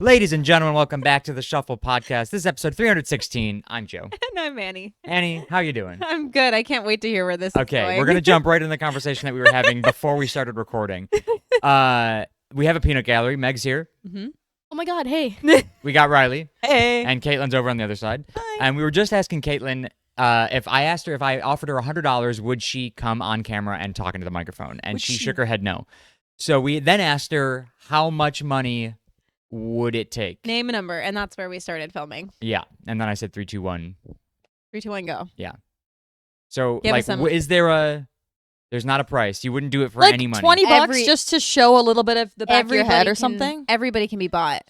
Ladies and gentlemen, welcome back to the Shuffle Podcast. This is episode 316. I'm Joe. And I'm Annie. Annie, how you doing? I'm good. I can't wait to hear where this is Okay, going. we're going to jump right into the conversation that we were having before we started recording. We have a peanut gallery. Meg's here. Mm-hmm. Oh my God, hey. We got Riley. Hey. And Caitlin's over on the other side. Hi. And we were just asking Caitlin if I offered her $100, would she come on camera and talk into the microphone? And she shook her head no. So we then asked her how much money would it take? Name a number, and that's where we started filming. Yeah. And then I said 3, 2, 1. 3, 2, 1, go. So, Give us like, some- is there there's not a price. You wouldn't do it for Like any money. 20 bucks Every- just to show a little bit of the back of your head or Everybody something? Everybody can be bought.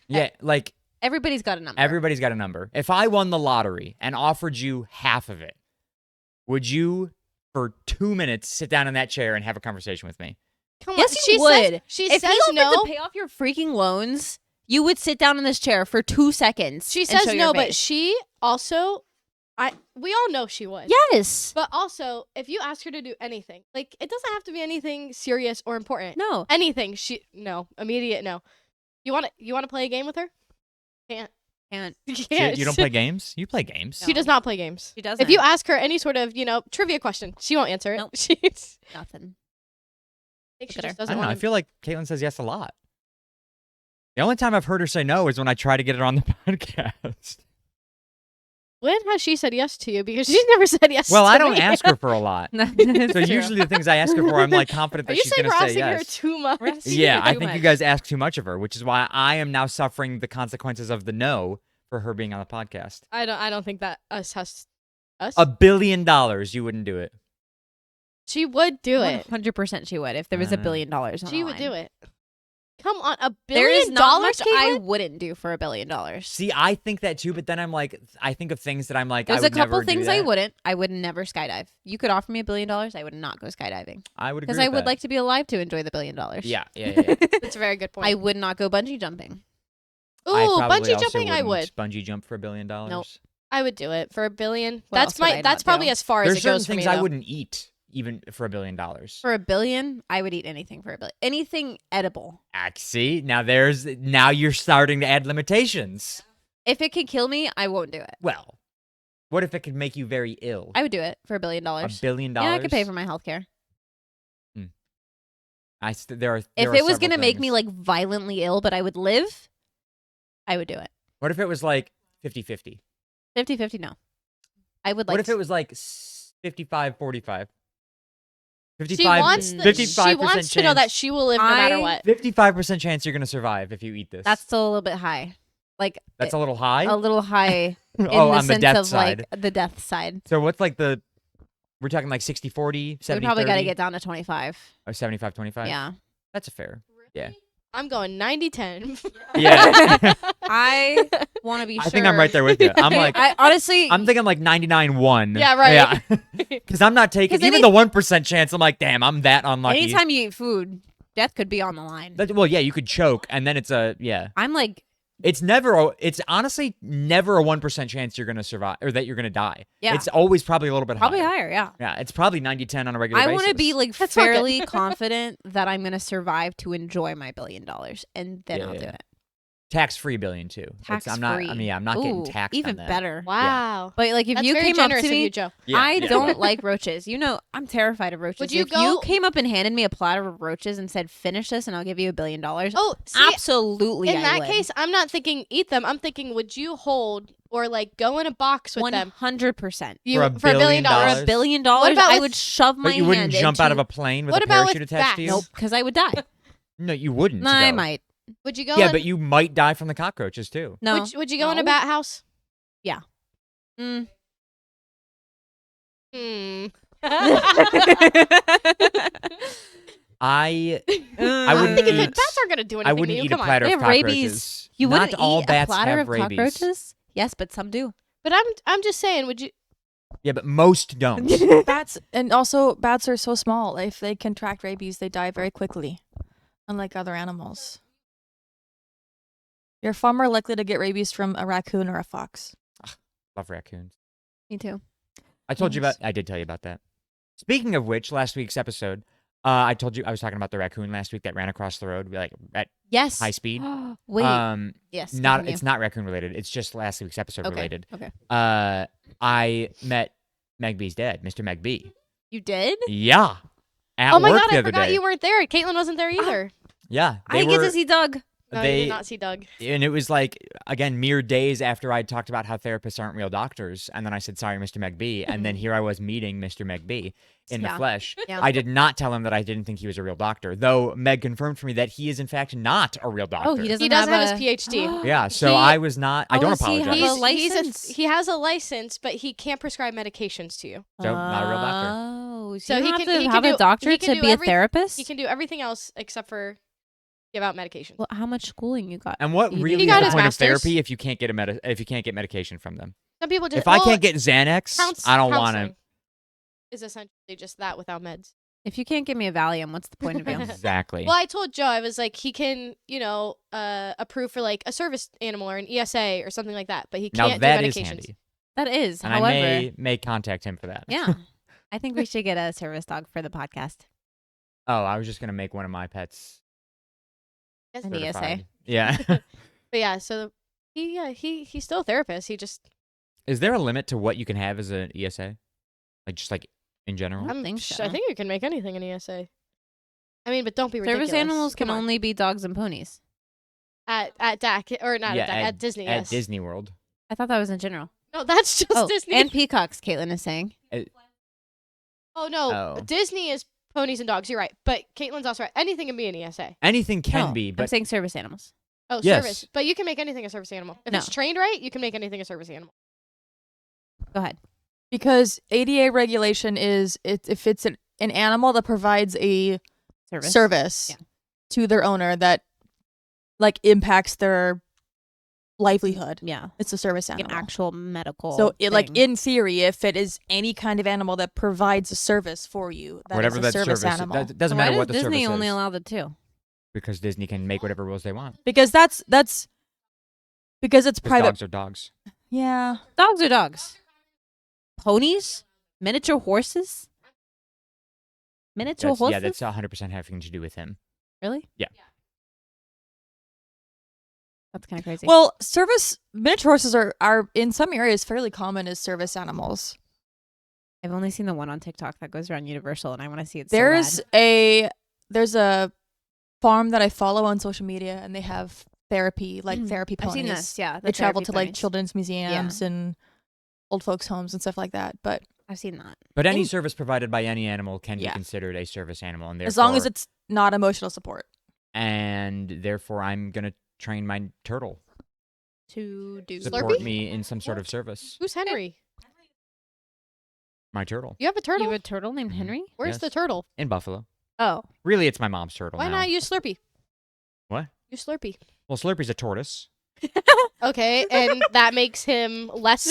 Yeah, like, Everybody's got a number. everybody's got a number. If I won the lottery and offered you half of it, would you, for 2 minutes, sit down in that chair and have a conversation with me? Come Yes, on. you She would. Says, she if says you offered no. to pay off your freaking loans, you would sit down in this chair for 2 seconds. She and says show your no, but face. she also, we all know she would. Yes. But also, if you ask her to do anything, like it doesn't have to be anything serious or important. No. Anything. Immediate no. You want to play a game with her? Can't. Can't. You You, can't. you don't play games? You play games. She does not play games. She doesn't. If you ask her any sort of, trivia question, she won't answer it. Nope. She's. Nothing. I think she Look at just her. I doesn't don't know. I want to. feel like Caitlin says yes a lot. The only time I've heard her say no is when I try to get her on the podcast. When has she said yes to you? Because she's never said yes. Well, to I don't me. ask her for a lot. So usually the things I ask her for, I'm like confident Are that you she's saying going we're to say asking her yes. too much? We're asking Yeah, her I too think you much. guys ask too much of her, which is why I am now suffering the consequences of the no for her being on the podcast. I don't think that us. $1 billion, you wouldn't do it. She would do it. 100% she would if there was $1 billion on She the would line. do it. Come on, $1 There is billion not much I Caitlin? wouldn't do for $1 billion. See, I think that too, but then I'm like, I think of things that I'm like, There's I would a couple never do things I that. wouldn't. I would never skydive. You could offer me $1 billion. I would not go skydiving I would agree because I with would that. like to be alive to enjoy the $1 billion. Yeah. That's a very good point. I would not go bungee jumping. Ooh, I probably bungee also jumping, I would. wouldn't bungee jump for $1 billion. Nope. I would do it for $1 billion. What else would I That's not probably do? as far There's as it certain goes for things me. I though. wouldn't eat even for $1 billion. For $1 billion, I would eat anything for $1 billion. Anything edible. See, now you're starting to add limitations. If it could kill me, I won't do it. Well, what if it could make you very ill? I would do it for $1 billion. $1 billion? Yeah, I could pay for my health care. There are If it was going to make me like violently ill, but I would live, I would do it. What if it was like 50-50? 50-50, no. I would like What if it was like 55-45? 55, She wants, 55% to know that chance- she will live no matter what. 55% chance you're going to survive if you eat this. That's still a little bit high. Like That's a little high? a little high in oh, the on the sense death of side. like the death side. So what's like we're talking like 60-40, 70-30? We probably got to get down to 25. Or 75-25? Yeah. That's a fair. Yeah. I'm going 90-10. Yeah. I want to be sure. I think I'm right there with you. I'm like, I honestly, I'm thinking like 99-1. Yeah, right. Yeah. Because I'm not taking, 'Cause even the 1% chance, I'm like, damn, I'm that unlucky. anytime you eat food, death could be on the line. Well, yeah, you could choke, and then it's I'm like, it's honestly never a 1% chance you're going to survive, or that you're going to die. Yeah. It's always probably a little bit probably higher. higher, yeah. Yeah, it's probably 90-10 on a regular I basis. want to be like That's not good. fairly confident that I'm going to survive to enjoy my $1 billion, and then Yeah, I'll yeah. do it. tax-free billion, too. I'm not getting Ooh, taxed even on that. better. Wow. But like if That's you very came up generous to of me, you, Joe. Yeah, I yeah. don't like roaches. You know, I'm terrified of roaches. Would you if you go- came up and handed me a platter of roaches and said, "Finish this, and I'll give you $1 billion," Oh, see, absolutely. in I that would. case, I'm not thinking eat them. I'm thinking, would you hold or like go in a box with them? 100%. You, For $1 $1 billion? billion. For $1 billion, What about I with- would shove my But you wouldn't hand jump out of into- a plane with What a about with parachute attached to you? bats? Nope, because I would die. No, you wouldn't. No, I though. might. Would you go? Yeah, in, but you might die from the cockroaches, too. No. Would you go in a No. bat house? Mm. Hmm. I I'm wouldn't thinking eat- bats aren't gonna do anything I to wouldn't you. eat a Come on. platter They of have rabies. cockroaches. You Not wouldn't all eat bats a platter have of rabies. cockroaches? Yes, but some do. But I'm just saying. Would you? Yeah, but most don't. Bats and also bats are so small. If they contract rabies, they die very quickly, unlike other animals. You're far more likely to get rabies from a raccoon or a fox. Love raccoons. Me too. I told you Nice. I did tell you about that. Speaking of which, last week's episode, I told you I was talking about the raccoon last week that ran across the road like at Yes. high speed. Wait. Yes. Not continue. it's not raccoon related. It's just last week's episode Okay. related. Okay. I met Meg B's dad, Mr. Meg B. You did? Yeah. At Oh my work god, the I other forgot day. you weren't there. Caitlin wasn't there either. Yeah. I get to see Doug. No, you They did not see Doug. and it was like again mere days after I'd talked about how therapists aren't real doctors, and then I said sorry, Mr. McB, and then here I was meeting Mr. McB in the Yeah. flesh. Yeah. I did not tell him that I didn't think he was a real doctor, though Meg confirmed for me that he is in fact not a real doctor. Oh, he doesn't. He does have a... his PhD. Yeah, so He- I was not. I Oh, don't does he have apologize. a license? he has a license, but he can't prescribe medications to you. So not a real doctor. Oh, So so he you have can- to he can have a do- doctor he can to do be a every- therapist? He can do everything else except for give out medication. Well, how much schooling you got? And what He really got is the his point master's. of therapy if you can't get if you can't get medication from them? Some people just If I can't get Xanax, I don't want counseling to. Is essentially just that without meds. If you can't give me a Valium, what's the point of you? Exactly. Well, I told Joe, I was like, he can, approve for like a service animal or an ESA or something like that, but he Now can't that do is medications. handy, That is, and however, I may contact him for that. yeah. I think we should get a service dog for the podcast. Oh, I was just gonna make one of my pets Yes. An ESA. certified. Yeah. But yeah, so he's still a therapist. He just Is there a limit to what you can have as an ESA? Like just like in general? don't think so. I think you can make anything an ESA. I mean, but don't be ridiculous. Service animals can Come on. only be dogs and ponies. at DAC or not Yeah, at DAC, at Disney. At Yes. Disney World. I thought that was in general. No, that's just Oh, Disney. and peacocks, Caitlin is saying. oh no, Oh. Disney is ponies and dogs. You're right, but Caitlin's also right. Anything can be an ESA. Anything can No, be, I'm but saying service animals. Oh, Yes. service. But you can make anything a service animal. If No. it's trained right, you can make anything a service animal. Go ahead. Because ADA regulation is if it's an animal that provides a Service. service Yeah. to their owner that like impacts their livelihood. Yeah. It's a service Like animal. an actual medical. So it, like thing. in theory, if it is any kind of animal that provides a service for you, that whatever is a that service service animal. that doesn't Why matter does what the Disney service only is. allow the two? Because Disney can make whatever rules they want. Because that's because it's 'Cause private. dogs are dogs. Yeah. Dogs are dogs. Ponies? Miniature horses? Miniature horses? Yeah, that's 100% having to do with him. Really? Yeah. That's kind of crazy. Well, service miniature horses are in some areas fairly common as service animals. I've only seen the one on TikTok that goes around Universal, and I want to see it. There's a farm that I follow on social media, and they have therapy therapy I've ponies. seen this. Yeah, They travel to like ponies. children's museums and old folks' homes and stuff like that. But I've seen that. But any In- service provided by any animal can Yeah. be considered a service animal, and as long as therefore- it's not emotional support. and therefore I'm gonna train my turtle To do support Slurpee? me in some sort of service. Who's Henry? My turtle You have a turtle? You have a turtle named Mhm. Henry? Where's the Yes. turtle? in Buffalo. Oh, Really, it's my mom's turtle. Why now. not use Slurpee? What? Use Slurpee. Well, Slurpee's a tortoise. Okay, and that makes him less.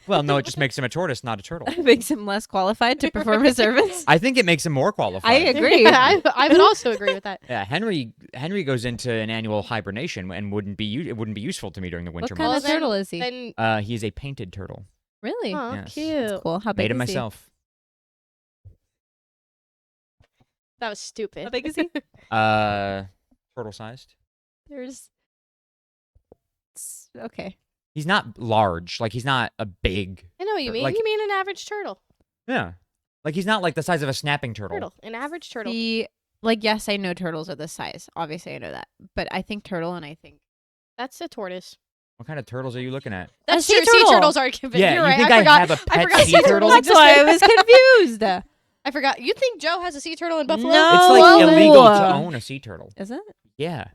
Well, no, it just makes him a tortoise, not a turtle. that makes him less qualified to perform a service. I think it makes him more qualified. I agree. I would also agree with that. Yeah, Henry goes into an annual hibernation and wouldn't be useful to me during the winter What kind months. of turtle is he? Then, He is a painted turtle. Really? oh, Yes. cute. That's cool. How big Made him is he? myself. That was stupid. How big is he? Turtle sized. There's. Okay. He's not large. Like he's not a big. I know what you mean. Like- You mean an average turtle. Yeah. Like he's not like the size of a snapping turtle. An average turtle. Yes, I know turtles are this size. Obviously, I know that. But I think turtle, and I think That's a tortoise. What kind of turtles are you looking at? That's sea true. Sea turtle. turtles are given. Yeah, You're you right. think I I forgot. have a I pet forgot sea sea turtle? turtles that's why I existed. was confused. I forgot. You think Joe has a sea turtle in Buffalo? No. It's like Oh. illegal to own a sea turtle. Is it? Yeah.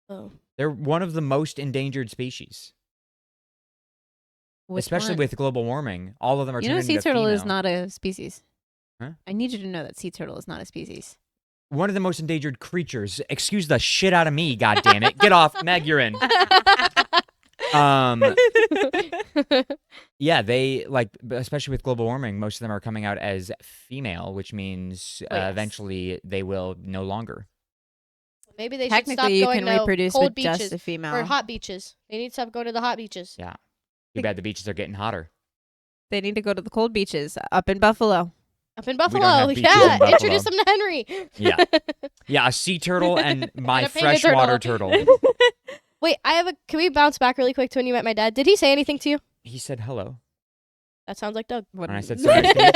Oh. They're one of the most endangered species. Which Especially one? with global warming. All of them are You know, turned sea into turtle is female. not a species. Huh? I need you to know that sea turtle is not a species. One of the most endangered creatures. Excuse the shit out of me, God damn it. Get off. Meg, you're in. Yeah, they especially with global warming, most of them are coming out as female, which means Oh, yes. eventually they will no longer. Maybe they should stop Technically, you going can to reproduce cold with beaches just a female. or hot beaches. They need to stop going to the hot beaches. Yeah. Too bad the beaches are getting hotter. They need to go to the cold beaches up in Buffalo. Up in don't Buffalo. have beaches in Yeah. Buffalo. Introduce them to Henry. Yeah. Yeah, a sea turtle and my And a painted freshwater turtle. Wait, can we bounce back really quick to when you met my dad? Did he say anything to you? He said hello. That sounds like Doug. And I said, so nice to meet you.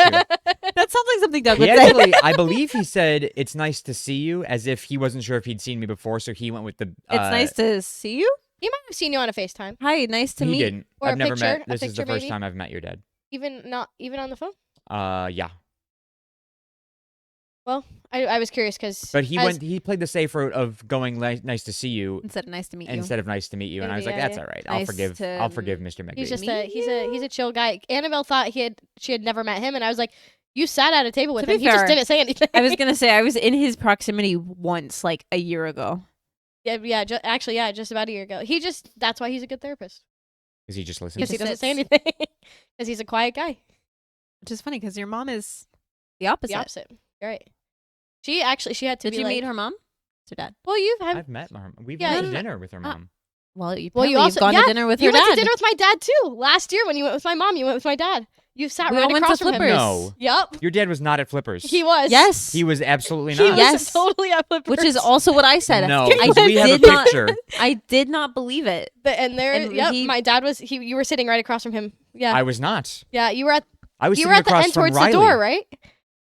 That sounds like something Doug would He say. actually, I believe he said, it's nice to see you, as if he wasn't sure if he'd seen me before, so he went with the... It's nice to see you. He might have seen you on a FaceTime. Hi, nice to He meet. didn't. Or a I've never picture, met... a This is the picture first maybe? time I've met your dad. Not even on the phone? Yeah. Well, I was curious because. But he played the safe route of going nice to see you Instead of nice to meet you. instead of nice to meet you, and I was Maybe, like, yeah, that's yeah. all right. Nice I'll to forgive Mr. McVeigh. He's just Meet he's a chill guy. Annabelle thought she had never met him, and I was like, you sat at a table with To him. be He just fair, didn't say anything. I was gonna say I was in his proximity once, like a year ago. yeah. Just about a year ago. That's why he's a good therapist Because he just listens. because he just doesn't say sits. anything because he's a quiet guy. Which is funny because your mom is the opposite. The opposite. You're right. She had to Did be you like, meet her mom? It's her dad. Well, I've met her. We've Yeah, went to no, dinner with her mom. Well, you Well, you apparently also- you've gone yeah, to dinner with you her went dad. to dinner with my dad too last year when you went with my mom. You went with my dad. You sat We right all went to across from him. Flippers. No. Yep. Your dad was not at Flippers. He was. Yes. He was absolutely He not. was Yes. totally at Flippers. Which is also what I said. No, I 'cause we have a did not. picture. I did not believe it. And there, and yep. he- My dad was. You were sitting right across from him. Yeah. I was not. Yeah. You were at. I was You sitting were at the across end from towards Riley. the door, right?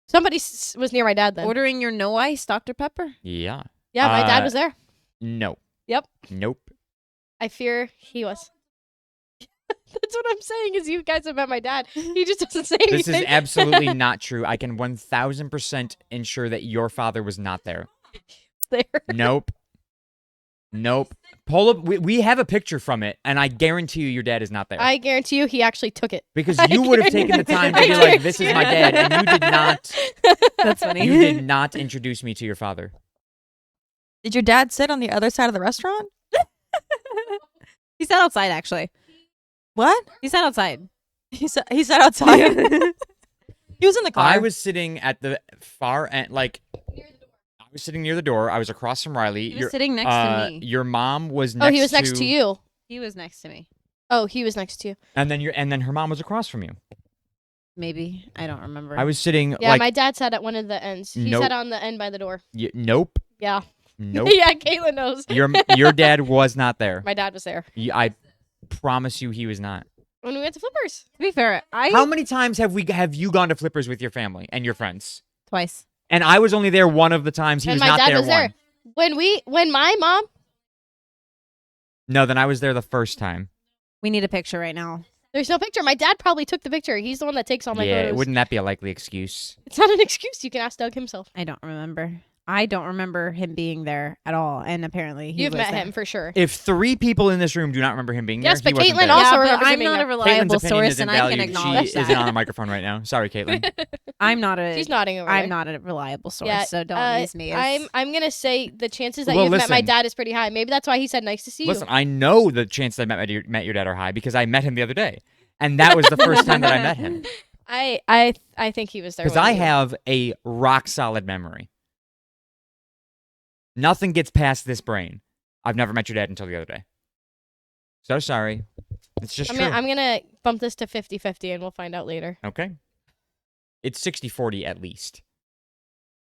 Somebody was near my dad then. Ordering your no ice Dr. Pepper. Yeah. Yeah, my dad Uh, was there. No. Yep. Nope. I fear he was. That's what I'm saying. Is you guys have met my dad. He just doesn't say anything. This is absolutely not true. I can 1000% ensure that your father was not there. there. Nope. Nope. Pull up. We have a picture from it, and I guarantee you, your dad is not there. I guarantee you, he actually took it. Because I you would have taken the time to I be like, "This is my dad," and you did not. That's funny. You did not introduce me to your father. Did your dad sit on the other side of the restaurant? He sat outside, actually. What? He sat outside. He sat outside. He was in the car. I was sitting at the far end, like I was sitting near the door. I was across from Riley. He was sitting next to me. Your mom was next. Oh, he was next to you. He was next to me. Oh, he was next to you. and then her mom was across from you. Maybe. I don't remember. I was sitting Yeah, like, my dad sat at one of the ends. He Nope. sat on the end by the door. nope, Yeah. nope. Yeah, Caitlin knows. Your dad was not there. My dad was there I promise you, he was not. when we went to Flippers. To be fair, How many times have you gone to Flippers with your family and your friends? Twice. And I was only there one of the times. He And was my not dad there was one. there. When my mom, No, then I was there the first time. We need a picture right now. there's no picture. My dad probably took the picture. He's the one that takes all my Yeah, photos. wouldn't that be a likely excuse? It's not an excuse. You can ask Doug himself. I don't remember. I don't remember him being there at all. And apparently he You've was met there. him for sure. If 3 people in this room do not remember him being Yes, there, but he wasn't Caitlin there. also yeah, but remembers him I'm being not a there. reliable Caitlin's opinion source, isn't and I can valued. acknowledge She that. isn't on a microphone right now. Sorry, Caitlin. I'm not a. She's nodding over I'm there. not a reliable source, Yeah, so don't use me. As, I'm gonna say the chances that Well, you've met my listen. dad is pretty high. Maybe that's why he said nice to see Listen, you. I know the chances I met your dad are high because I met him the other day, and that was the first time that I met him. I think he was there. Because when I you- have a rock solid memory. Nothing gets past this brain. I've never met your dad until the other day. So sorry. It's just true. I'm gonna bump this to 50-50 and we'll find out later. Okay. It's 60-40 at least.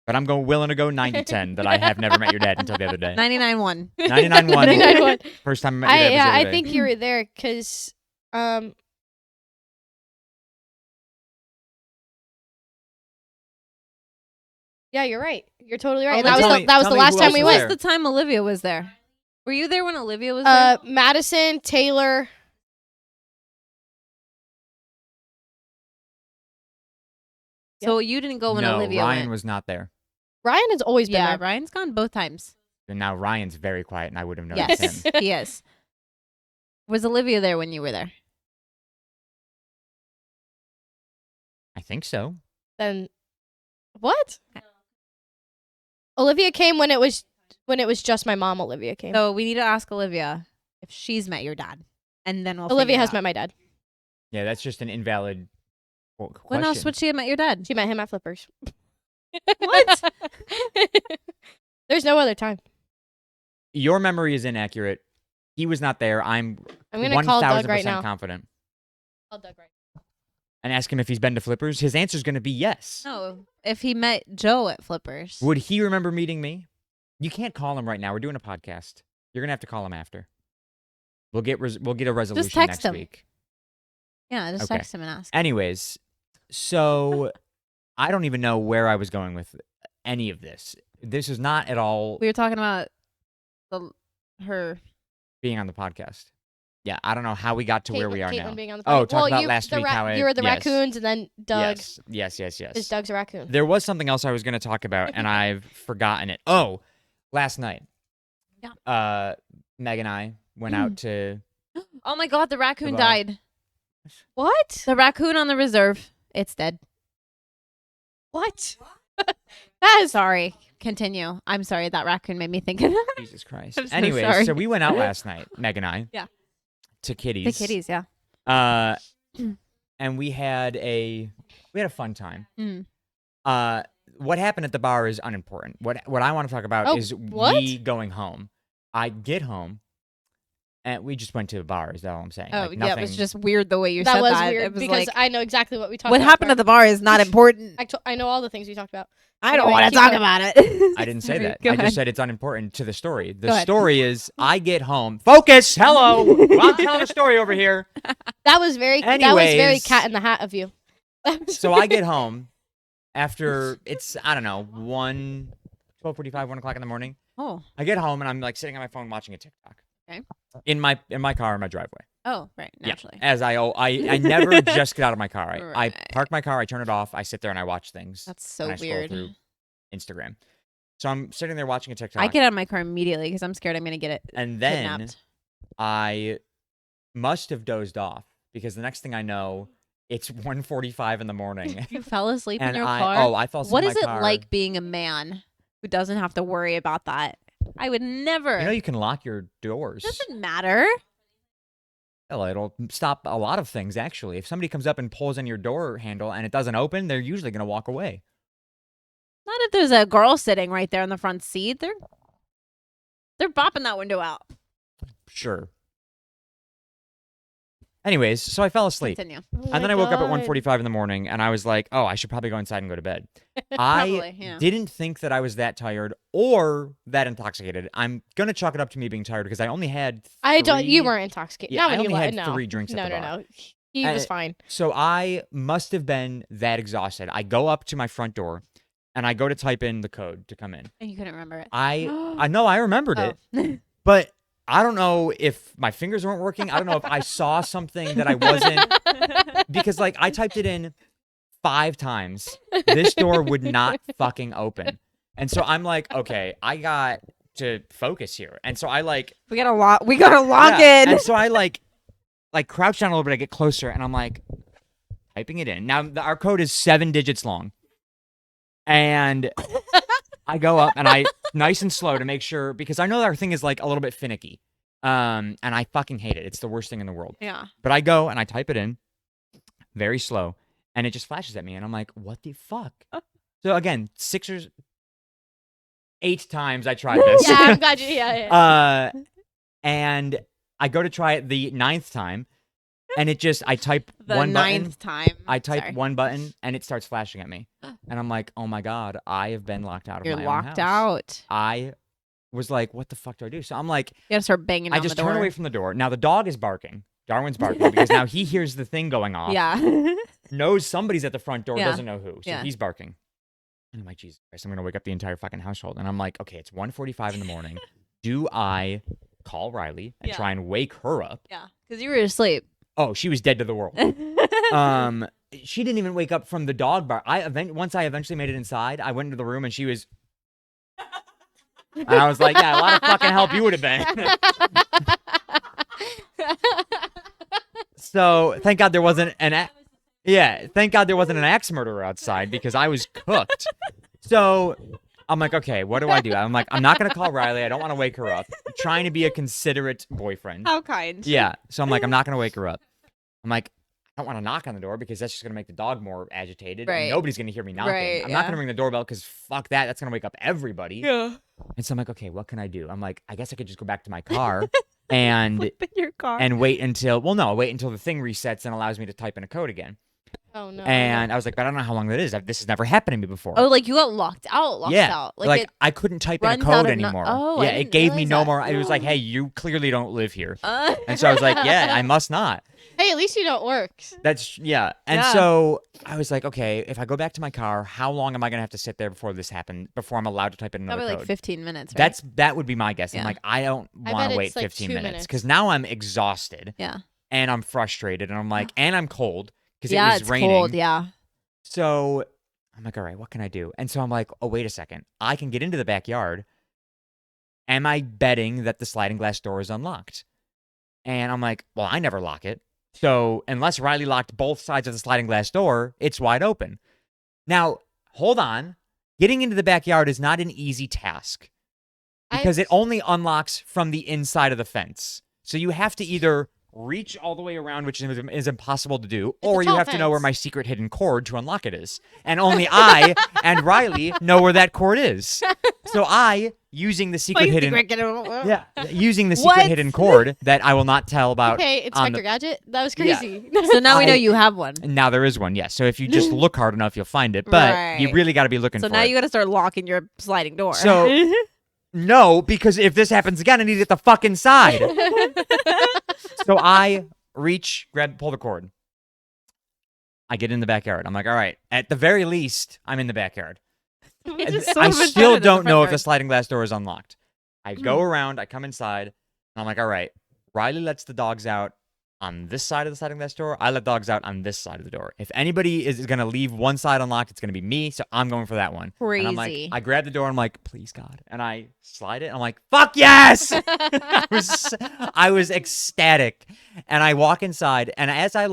But I'm willing to go 90-10 that I have never met your dad until the other day. 99-1. 99-1. 99-1. First time I met your dad was the I other day. think you were there because yeah, you're right. You're totally right. And that was Tell the, me- that was tell the me last who time else we was went. there. What's the time Olivia was there? Were you there when Olivia was there? Madison, Taylor. So you didn't go when no, Olivia Ryan went. was not there. Ryan has always been Yeah, there. Ryan's gone both times. And now Ryan's very quiet, and I would have noticed Yes, him. he is. Was Olivia there when you were there? I think so. Then what? Olivia came when it was just my mom. Olivia came. So we need to ask Olivia if she's met your dad, and then we'll. Olivia figure has it out. met my dad. Yeah, that's just an invalid question. When else would she have met your dad? She met him at Flippers. What? There's no other time. Your memory is inaccurate. He was not there. I'm I'm gonna call Doug right 1000% now. confident. Call Doug right. and ask him if he's been to Flippers, his answer's going to be yes. No, if he met Joe at Flippers. Would he remember meeting me? You can't call him right now. We're doing a podcast. You're going to have to call him after. We'll get a resolution text next him. week. Yeah, just Okay. text him and ask. Anyways, so I don't even know where I was going with any of this. This is not at all We were talking about her. being on the podcast. Yeah, I don't know how we got to where we are Caitlin now. being on the Oh, podcast. talk about you, last the week how you were the yes. raccoons, and then Doug Yes. is Doug's a raccoon. There was something else I was going to talk about, and I've forgotten it. Oh, last night. Yeah. Meg and I went out to. Oh my God, the raccoon Goodbye. died. What? The raccoon on the reserve. It's dead. What? That is Sorry. Continue. I'm sorry. That raccoon made me think of that. Jesus Christ. I'm so Anyways, sorry. so we went out last night, Meg and I. Yeah. To Kitty's. The kitties, yeah. And we had a fun time. Mm. What happened at the bar is unimportant. What I want to talk about Oh, is what? me going home. I get home, and we just went to the bar. Is that all I'm saying? Oh, Like, yeah. It was nothing- just weird the way you that said was that. weird It was because like, I know exactly what we talked what about. happened at the bar is not important. I know all the things we talked about. I don't Anyway, want to keep talk going. about it. I didn't say Sorry, that. go I ahead. just said it's unimportant to the story. The Go ahead. story is I get home. Focus. Hello. Well, I'm telling a story over here. That was very Anyways. Cat in the Hat of you. So I get home after it's I don't know 12:45, 1 o'clock in the morning. Oh. I get home and I'm like sitting on my phone watching a TikTok. Okay. In my car in my driveway. Oh, right. Naturally. Yeah. As I never just get out of my car. I Right. park my car, I turn it off, I sit there and I watch things. That's so and I scroll weird. through Instagram. So I'm sitting there watching a TikTok. I get out of my car immediately because I'm scared I'm going to get it and then kidnapped. I must have dozed off because the next thing I know, it's 1:45 in the morning. You fell asleep and in your car? I fell asleep What in is my it car. like being a man who doesn't have to worry about that? I would never. You know you can lock your doors. Doesn't matter. Well, it'll stop a lot of things, actually. If somebody comes up and pulls on your door handle and it doesn't open, they're usually going to walk away. Not if there's a girl sitting right there in the front seat. They're bopping that window out. Sure. Anyways, so I fell asleep. Continue. And then I woke up at 1:45 in the morning and I was like, oh, I should probably go inside and go to bed. I Probably, yeah. didn't think that I was that tired or that intoxicated. I'm going to chalk it up to me being tired because I only had You three- weren't intoxicated. Yeah, Not I when only you had lied. No. 3 drinks at No, the no, bar. no. He was fine. So I must have been that exhausted. I go up to my front door and I go to type in the code to come in. And you couldn't remember it. I know I remembered it, Oh. but I don't know if my fingers weren't working. I don't know if I saw something that I wasn't because like I typed it in 5 times. This door would not fucking open. And so I'm like, okay, I got to focus here. And so I like We gotta lock yeah. in. And so I like crouch down a little bit. I get closer and I'm like typing it in. Now our code is 7 digits long. And I go up and I nice and slow to make sure because I know that our thing is like a little bit finicky. And I fucking hate it. It's the worst thing in the world. Yeah. But I go and I type it in very slow and it just flashes at me and I'm like, what the fuck? So again, 8 times I tried this. Yeah, I'm glad you. Yeah. And I go to try it the 9th time and I type The one button. 9th time. I type Sorry. one button and it starts flashing at me. And I'm like, oh my God, I have been locked out of You're my own locked house. out. I was like, what the fuck do I do? So I'm like, You gotta start banging I on just the door. turn away from the door. Now the dog is barking. Darwin's barking because now he hears the thing going off. Yeah. Knows somebody's at the front door, Yeah. doesn't know who. So Yeah. he's barking. And I'm like, Jesus Christ, I'm going to wake up the entire fucking household. And I'm like, okay, it's 1:45 in the morning. Do I call Riley and Yeah. try and wake her up? Yeah. Because you were asleep. Oh, she was dead to the world. She didn't even wake up from the dog bark. Once I eventually made it inside, I went into the room and she was. And I was like, yeah, a lot of fucking help you would have been. So thank God there wasn't thank God there wasn't an axe murderer outside because I was cooked. So I'm like, okay, what do I do? I'm like, I'm not gonna call Riley. I don't want to wake her up. I'm trying to be a considerate boyfriend. How kind. Yeah. So I'm like, I'm not gonna wake her up. I'm like, I don't want to knock on the door because that's just gonna make the dog more agitated. Right. And nobody's gonna hear me knocking. Right, I'm not yeah. gonna ring the doorbell because fuck that. That's gonna wake up everybody. Yeah. And so I'm like, okay, what can I do? I'm like, I guess I could just go back to my car and Flip in your car. wait until the thing resets and allows me to type in a code again. Oh no. And I was like, but I don't know how long that is. This has never happened to me before. Oh, like you got locked out. yeah. Like it I couldn't type in a runs out code of no- anymore. Oh, I yeah, it didn't gave me realize no that. more. It was like, hey, you clearly don't live here. Uh, And so I was like, yeah, I must not. Hey, at least you don't work. That's yeah. And Yeah. so I was like, okay, if I go back to my car, how long am I gonna have to sit there before this happens? Before I'm allowed to type in another probably code? like 15 minutes. Right? That would be my guess. I'm Yeah. like, I don't I want bet to wait it's like 15 2 minutes minutes. because now I'm exhausted yeah. and I'm frustrated and I'm like, and I'm cold because Yeah, it was it's raining. cold. Yeah. So I'm like, all right, what can I do? And so I'm like, oh, wait a second. I can get into the backyard. Am I betting that the sliding glass door is unlocked? And I'm like, well, I never lock it. So unless Riley locked both sides of the sliding glass door, it's wide open. Now, hold on. Getting into the backyard is not an easy task because it only unlocks from the inside of the fence. So you have to either reach all the way around, which is impossible to do, or a you tall have to know where fence. my secret hidden cord to unlock it is. And only I and Riley know where that cord is. So using the secret hidden Yeah. using the secret What? hidden cord that I will not tell about. Okay, on Inspector the- Gadget. That was Yeah. crazy. So now we know I- you have one. Now there is one, yes. So if you just look hard enough, you'll find it. But you Right. really got to be looking So for now it. you got to start locking your sliding door. So- No, because if this happens again, I need to get the fuck inside. So I pull the cord. I get in the backyard. I'm like, all right, at the very least, I'm in the backyard. Which is so I much better still than the don't front know if door. the sliding glass door is unlocked. I go Hmm. around, I come inside, and I'm like, all right, Riley lets the dogs out on this side of the sliding glass door. I let dogs out on this side of the door. If anybody is going to leave one side unlocked, it's going to be me, so I'm going for that one. And I'm like, Crazy. I grab the door, and I'm like, please, God. And I slide it, and I'm like, fuck yes! I was ecstatic. And I walk inside, and as I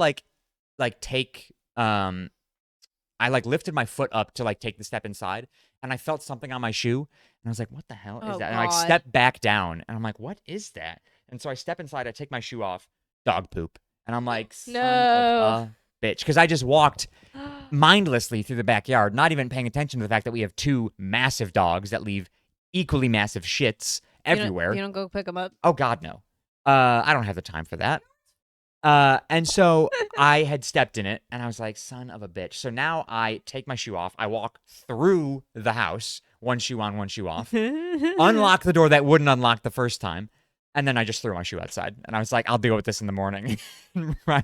take I lifted my foot up to take the step inside, and I felt something on my shoe, and I was like, what the hell is Oh, that? And I God. stepped back down, and I'm like, what is that? And so I step inside, I take my shoe off, dog poop. And I'm like, son of a bitch. Because I just walked mindlessly through the backyard, not even paying attention to the fact that we have two massive dogs that leave equally massive shits everywhere. You don't go pick them up. Oh God, no. I don't have the time for that. And so I had stepped in it, and I was like, son of a bitch. So now I take my shoe off. I walk through the house, one shoe on, one shoe off, unlock the door that wouldn't unlock the first time, and then I just threw my shoe outside. And I was like, I'll deal with this in the morning. Riley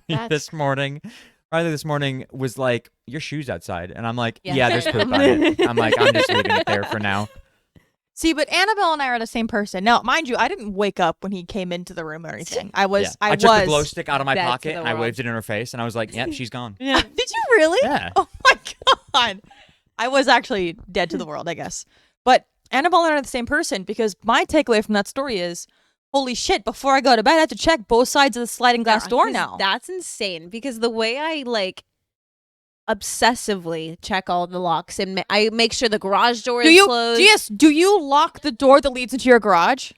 this morning was like, your shoe's outside. And I'm like, Yeah. yeah, there's poop on it. I'm like, I'm just leaving it there for now. See, but Annabelle and I are the same person. Now, mind you, I didn't wake up when he came into the room or anything. I was, Yeah. I took was. the glow stick out of my dead to pocket, the and I world. waved it in her face, and I was like, yep, she's gone. Yeah. Did you really? Yeah. Oh my God. I was actually dead to the world, I guess. But Annabelle and I are the same person because my takeaway from that story is, holy shit, before I go to bed, I have to check both sides of the sliding glass door now. That's insane because the way I obsessively check all the locks and I make sure the garage door is closed. Do you lock the door that leads into your garage?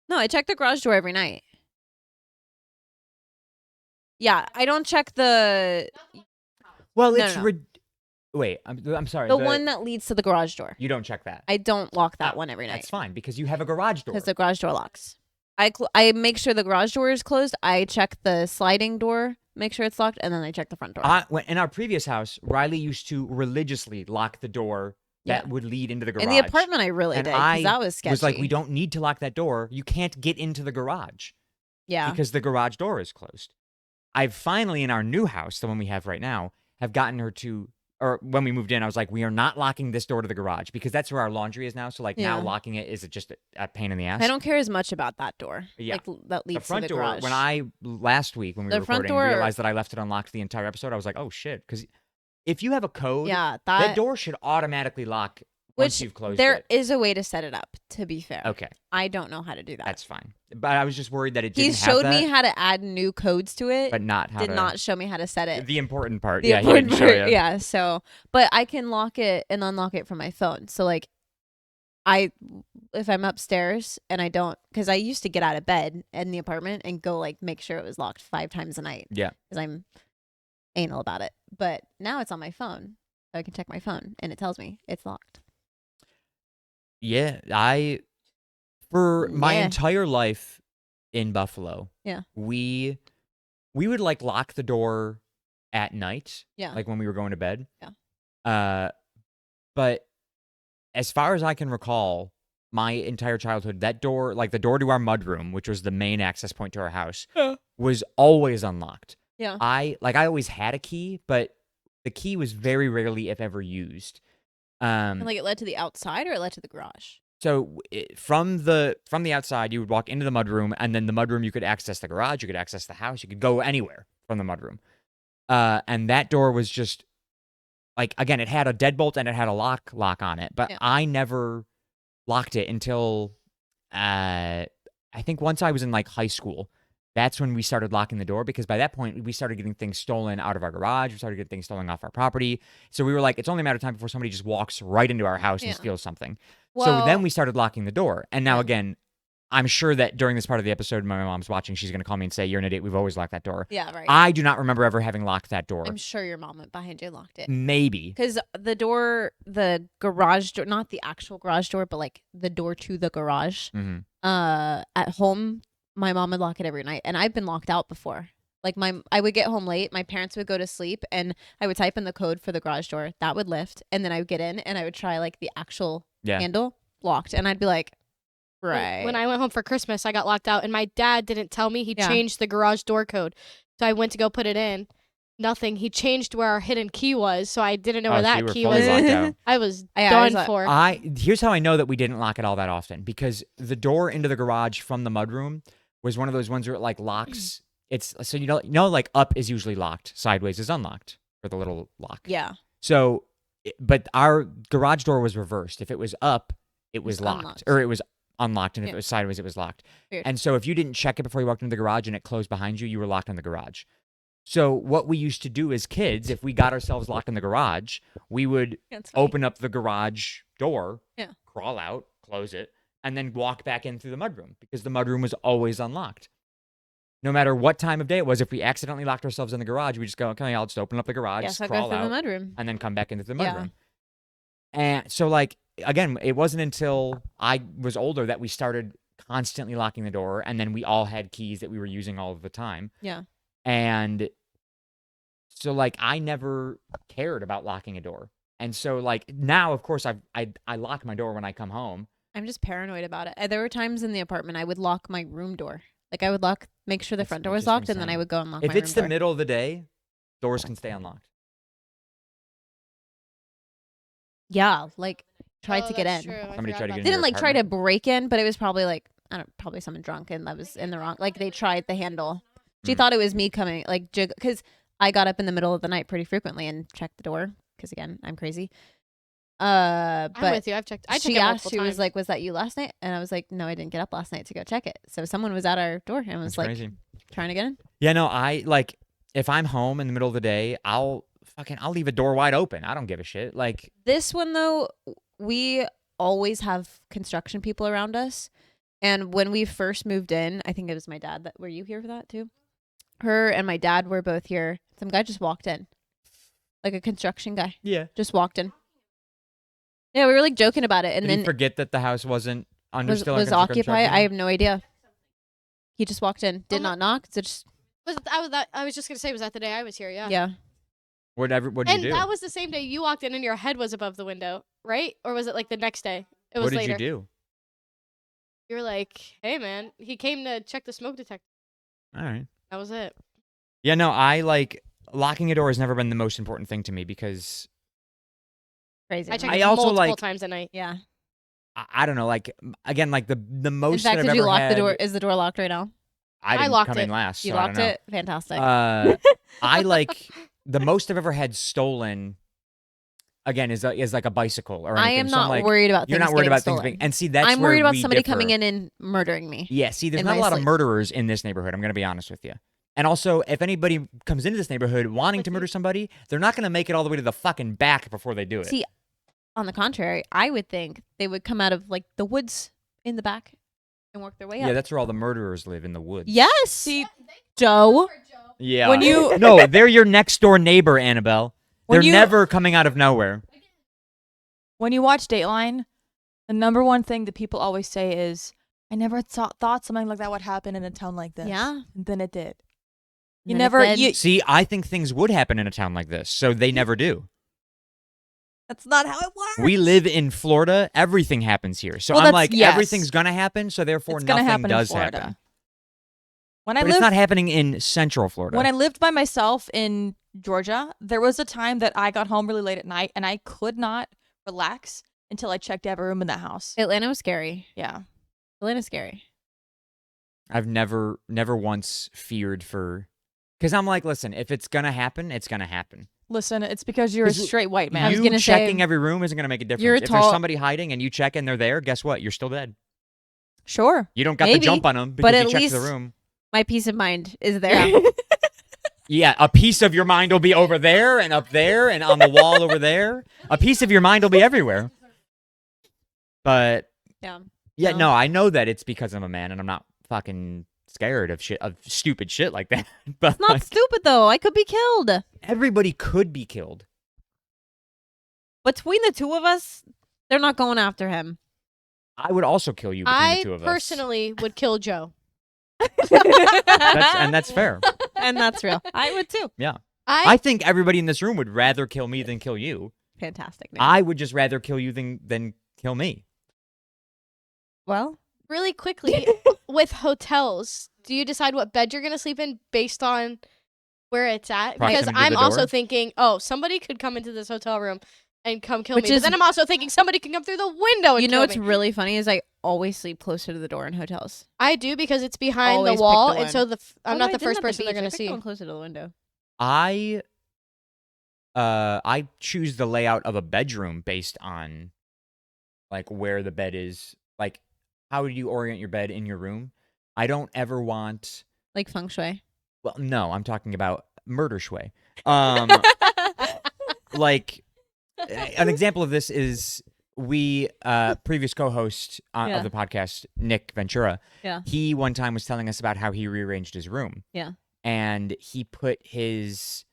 No, I check the garage door every night. Yeah, I don't check the Well, No, it's no. Wait, I'm sorry. the one that leads to the garage door. You don't check that. I don't lock that Oh, one every night That's fine because you have a garage door. because the garage door locks. I make sure the garage door is closed. I check the sliding door, make sure it's locked, and then I check the front door. In our previous house, Riley used to religiously lock the door that Yeah. would lead into the garage. In the apartment, I really And did I because that was sketchy. was like, we don't need to lock that door. You can't get into the garage Yeah. because the garage door is closed. I've finally, in our new house, the one we have right now, have gotten her to, or when we moved in, I was like, we are not locking this door to the garage because that's where our laundry is now. So now Yeah. locking it is just a pain in the ass. I don't care as much about that door. Yeah. That The leads front to the door, garage. when last week when we The were front recording, door- realized that I left it unlocked the entire episode, I was like, oh shit. Because if you have a code, yeah, that door should automatically lock once you've closed there it. is a way to set it up. To be fair, Okay, I don't know how to do that. that's fine. But I was just worried that it He didn't showed have me that, how to add new codes to it. but not how did to. not show me how to set it. The important part. The Yeah, he important didn't show part, you. yeah. So, but I can lock it and unlock it from my phone. So if I'm upstairs and I don't, because I used to get out of bed in the apartment and go make sure it was locked 5 times a night. Yeah. Because I'm anal about it. But now it's on my phone, so I can check my phone and it tells me it's locked. Yeah, for my Yeah. entire life in Buffalo, Yeah. we would like lock the door at night, Yeah. like when we were going to bed. Yeah. But as far as I can recall, my entire childhood, that door, like the door to our mudroom, which was the main access point to our house, was always unlocked. Yeah. I always had a key, but the key was very rarely, if ever, used. And like it led to the outside or it led to the garage? So from the outside, you would walk into the mudroom, and then the mudroom, you could access the garage, you could access the house, you could go anywhere from the mudroom. And that door was just like, again, it had a deadbolt and it had a lock on it, but Yeah. I never locked it until I think once I was in like high school. That's when we started locking the door, because by that point we started getting things stolen out of our garage. We started getting things stolen off our property. So we were like, it's only a matter of time before somebody just walks right into our house and Yeah. steals something. So Well- then we started locking the door. And now Yeah. again, I'm sure that during this part of the episode, my mom's watching, she's going to call me and say, you're an idiot. We've always locked that door. Yeah, right. I do not remember ever having locked that door. I'm sure your mom went behind you and locked it. Maybe. Because the garage door, not the actual garage door, but like the door to the garage. Hmm. At home, my mom would lock it every night, and I've been locked out before. Like I would get home late, my parents would go to sleep, and I would type in the code for the garage door. That would lift, and then I would get in, and I would try like the actual Yeah. handle, locked, and I'd be like, right. When I went home for Christmas, I got locked out, and my dad didn't tell me. He Yeah. changed the garage door code. So I went to go put it in. Nothing. He changed where our hidden key was, so I didn't know where Oh, so you that were key fully was. locked out. I was I done was like- for. Here's how I know that we didn't lock it all that often, because the door into the garage from the mudroom was one of those ones where it like locks. It's so you know like up is usually locked, sideways is unlocked for the little lock. Yeah. So, but our garage door was reversed. If it was up, it was It's locked, unlocked. or it was unlocked, and if Yeah. it was sideways, it was locked. Weird. And so if you didn't check it before you walked into the garage and it closed behind you, you were locked in the garage. So what we used to do as kids, if we got ourselves locked in the garage, we would That's funny. open up the garage door, Yeah. crawl out, close it, and then walk back in through the mudroom, because the mudroom was always unlocked. No matter what time of day it was, if we accidentally locked ourselves in the garage, we just go, okay, I'll just open up the garage, Yes, I'll go crawl through out, the mudroom. and then come back into the Yeah. mudroom. And so, like, again, it wasn't until I was older that we started constantly locking the door, and then we all had keys that we were using all of the time. Yeah. And so, like, I never cared about locking a door. And so, like, now, of course, I lock my door when I come home. I'm just paranoid about it. There were times in the apartment I would lock my room door. Like I would make sure the That's front door was just locked, and then insane. I would go and lock If my it's room the door. middle of the day, doors can stay unlocked. Yeah, like tried Oh, to get that's in. true. I Somebody forgot tried to about get in that. Didn't your like try to apartment? break in, but it was probably like probably someone drunk and that was in the wrong. Like they tried the handle. She Mm. thought it was me coming, like because I got up in the middle of the night pretty frequently and checked the door because again I'm crazy. I'm But with you. I checked she it asked, multiple she was times. like, "Was that you last night?" And I was like, "No, I didn't get up last night to go check it." So someone was at our door and was That's like crazy. trying to get in. Yeah, no, I like if I'm home in the middle of the day, I'll leave a door wide open. I don't give a shit. Like, This one though, we always have construction people around us. And when we first moved in, I think it was my dad that were you here for that too? Her and my dad were both here. Some guy just walked in. Like a construction guy. yeah. Just walked in. Yeah, we were like joking about it and Did he then forget that the house wasn't was still under occupied. construction? I have no idea. He just walked in. Did Oh my- not knock. So just I was just gonna say, was that the day I was here? Yeah. yeah. What'd you And do? that was the same day you walked in and your head was above the window, right? Or was it like the next day? It was what did later. you do? You were like, "Hey, man, he came to check the smoke detector." All right. That was it. Yeah, no, I like locking a door has never been the most important thing to me, because Crazy. I checked I it also, multiple like- times a night. yeah. I don't know, like again, like the In most fact, that I've did ever you lock had, the door? Is the door locked right now? I didn't locked come in it. last. You so I locked don't know. it? Fantastic. I like the most I've ever had stolen. Again, is like a bicycle or anything. I am So I'm not like, worried about You're things not worried getting about stolen. things being. And see, that's I'm where worried about we somebody differ. coming in and murdering me. Yeah, see, there's in not a my lot of sleep. murderers in this neighborhood. I'm going to be honest with you. And also, if anybody comes into this neighborhood wanting to murder somebody, they're not going to make it all the way to the fucking back before they do it. See, on the contrary, I would think they would come out of like the woods in the back and work their way yeah, up. that's where all the murderers live, in the woods. Yes. See, Joe. Yeah. When you- no, they're your next door neighbor, Annabelle. When They're you- never coming out of nowhere. when you watch Dateline, the number one thing that people always say is I never thought something like that would happen in a town like this. Yeah. And then it did. You And then it never. did. See, I think things would happen in a town like this, so they never do. That's not how it works. We live in Florida. Everything happens here. So Well, I'm that's- like, yes. everything's going to happen, so therefore It's gonna nothing happen in does Florida. happen. When I But it's lived, not happening in Central Florida. when I lived by myself in Georgia, there was a time that I got home really late at night and I could not relax until I checked every room in the house. Atlanta was scary. Yeah. Atlanta's scary. I've never once feared for, because I'm like, listen, if it's going to happen, it's going to happen. Listen, it's because you're a 'Cause straight white man. was You gonna say, checking every room isn't going to make a difference. you're If tall- there's somebody hiding and you check and they're there, guess what? You're still dead. Sure. You don't got Maybe, the jump on them but because at you checked the least- room. My peace of mind is there. Yeah, a piece of your mind will be over there and up there and on the wall over there. A piece of your mind will be everywhere. But Yeah. yeah, No. no, I know that it's because I'm a man and I'm not fucking scared of stupid shit like that. But It's not like, stupid though. I could be killed. everybody could be killed. Between the two of us, they're not going after him. I would also kill you between I the two of us. personally would kill Joe. That's fair. And that's real. I would too. Yeah. I I think everybody in this room would rather kill me than kill you. Fantastic. Name. I would just rather kill you than kill me. Well, really quickly with hotels, do you decide what bed you're gonna sleep in based on where it's at? Because Proximity to I'm the also door? thinking, oh, somebody could come into this hotel room and come kill Which me. But is- then I'm also thinking somebody can come through the window and you know kill what's me. really funny is I always sleep closer to the door in hotels. I do because it's behind Always the pick wall, the and so one. I'm Oh, not I the didn't first at person they're beach. I gonna picked see. Going closer to the window. I choose the layout of a bedroom based on like where the bed is. Like, how do you orient your bed in your room? I don't ever want. Like feng shui. Well, no, I'm talking about murder shui. Like an example of this is we previous co-host Yeah. of the podcast, Nick Ventura. Yeah. He one time was telling us about how he rearranged his room. Yeah. And he put his,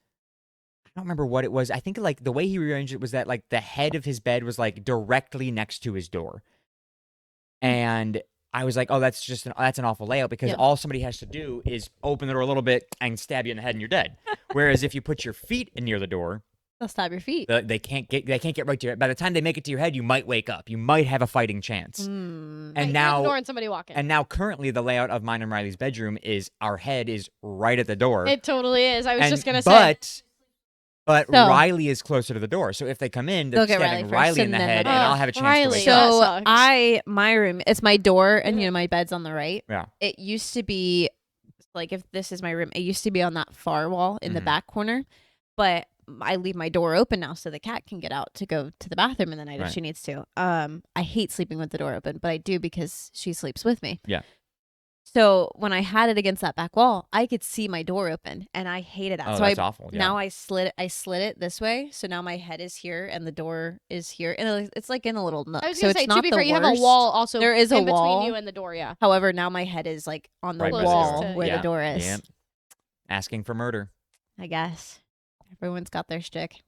I don't remember what it was. I think like the way he rearranged it was that like the head of his bed was like directly next to his door. And I was like, oh, that's an awful layout because Yeah. all somebody has to do is open the door a little bit and stab you in the head and you're dead. Whereas if you put your feet near the door, They'll stab your feet. they can't get right to your. By the time they make it to your head, you might wake up. You might have a fighting chance. Mm. And You're now, ignoring somebody walking. and now, currently, the layout of mine and Riley's bedroom is our head is right at the door. It totally is. I was And- just gonna say. But So- Riley is closer to the door, so if they come in, they're They'll get stabbing Riley Riley, first in and the then head, the- and I'll Ugh, have a chance Riley. to wake So- up. So my room, it's my door, and my bed's on the right. Yeah. It used to be like if this is my room, it used to be on that far wall in the Mhm. back corner, but I leave my door open now so the cat can get out to go to the bathroom in the night if Right. she needs to. I hate sleeping with the door open, but I do because she sleeps with me. Yeah. So when I had it against that back wall, I could see my door open, and I hated that. Oh, so that's I awful. Yeah. now I slid it this way, so now my head is here and the door is here, and it's like in a little nook. I was so gonna it's say, not to be the fair, you have a worst. wall also. There is a in wall. between you and the door. Yeah. However, now my head is like on the Right by the wall door. where Yeah. the door is. Yeah. Asking for murder. I guess everyone's got their shtick.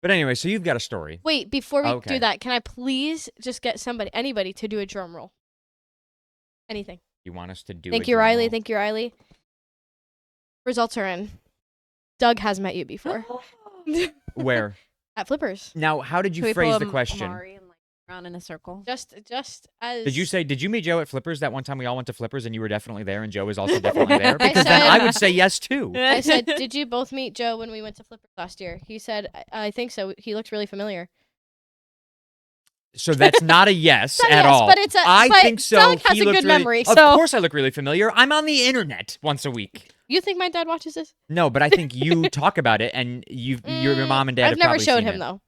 But anyway, so you've got a story. Wait, before we Okay. do that, can I please just get anybody to do a drum roll? Anything. You want us to do? Thank a you, drum Riley. roll? Thank you, Riley. Results are in. Doug has met you before Where at Flippers. now? How did Should you we phrase pull the a question? Mari and, like, around in a circle. Just as. Did you meet Joe at Flippers that one time we all went to Flippers and you were definitely there and Joe was also definitely there? I Because then said- I would say yes too. I said, did you both meet Joe when we went to Flippers last year? He said, I think so. He looked really familiar. So that's not a yes Not a at yes, all. but it's a- I but think so. Doug has He a looked good really- memory, Of so- course, I look really familiar. I'm on the internet once a week. You think my dad watches this? No, but I think you talk about it, and your mom and dad. I've have never probably showed seen him it. though.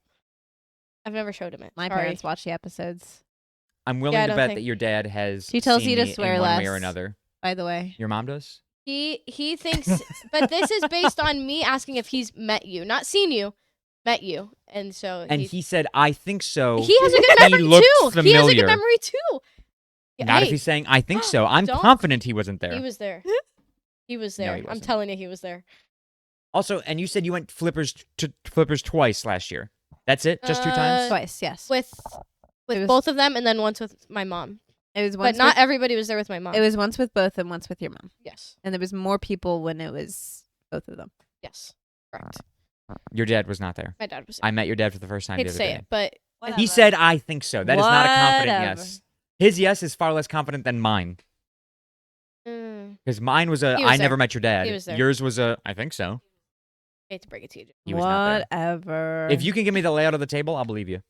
I've never showed him it. My Sorry. parents watch the episodes, I'm willing Yeah, I to don't bet think- that your dad has. She tells seen you to me swear in one way or less. another. by the way. Your mom does. He thinks, but this is based on me asking if he's met you, not seen you, met you, and so And he said, "I think so." he has a good He memory looked too. He has a familiar. good memory too. Not Hey, if he's saying, "I think so." I'm Don't- confident he wasn't there. he was there. He was No, there. he I'm wasn't. telling you, he was there. Also, and you said you went Flippers to Flippers twice last year. That's it? Just 2 times? Twice, yes. With It was- both of them, and then once with my mom. It was once But not with, everybody was there with my mom. it was once with both and once with your mom. yes. And there was more people when it was both of them. Yes. Correct. Your dad was not there. My dad was. I met your dad for the first time hate the to other say day. it, but He said, "I think so." That is not a confident Whatever. yes. His yes is far less confident than mine. Because mine was a, He was I there. never met your dad. He was there. Yours was a, I think so. hate to break it to you. He was not there. Whatever. If you can give me the layout of the table, I'll believe you.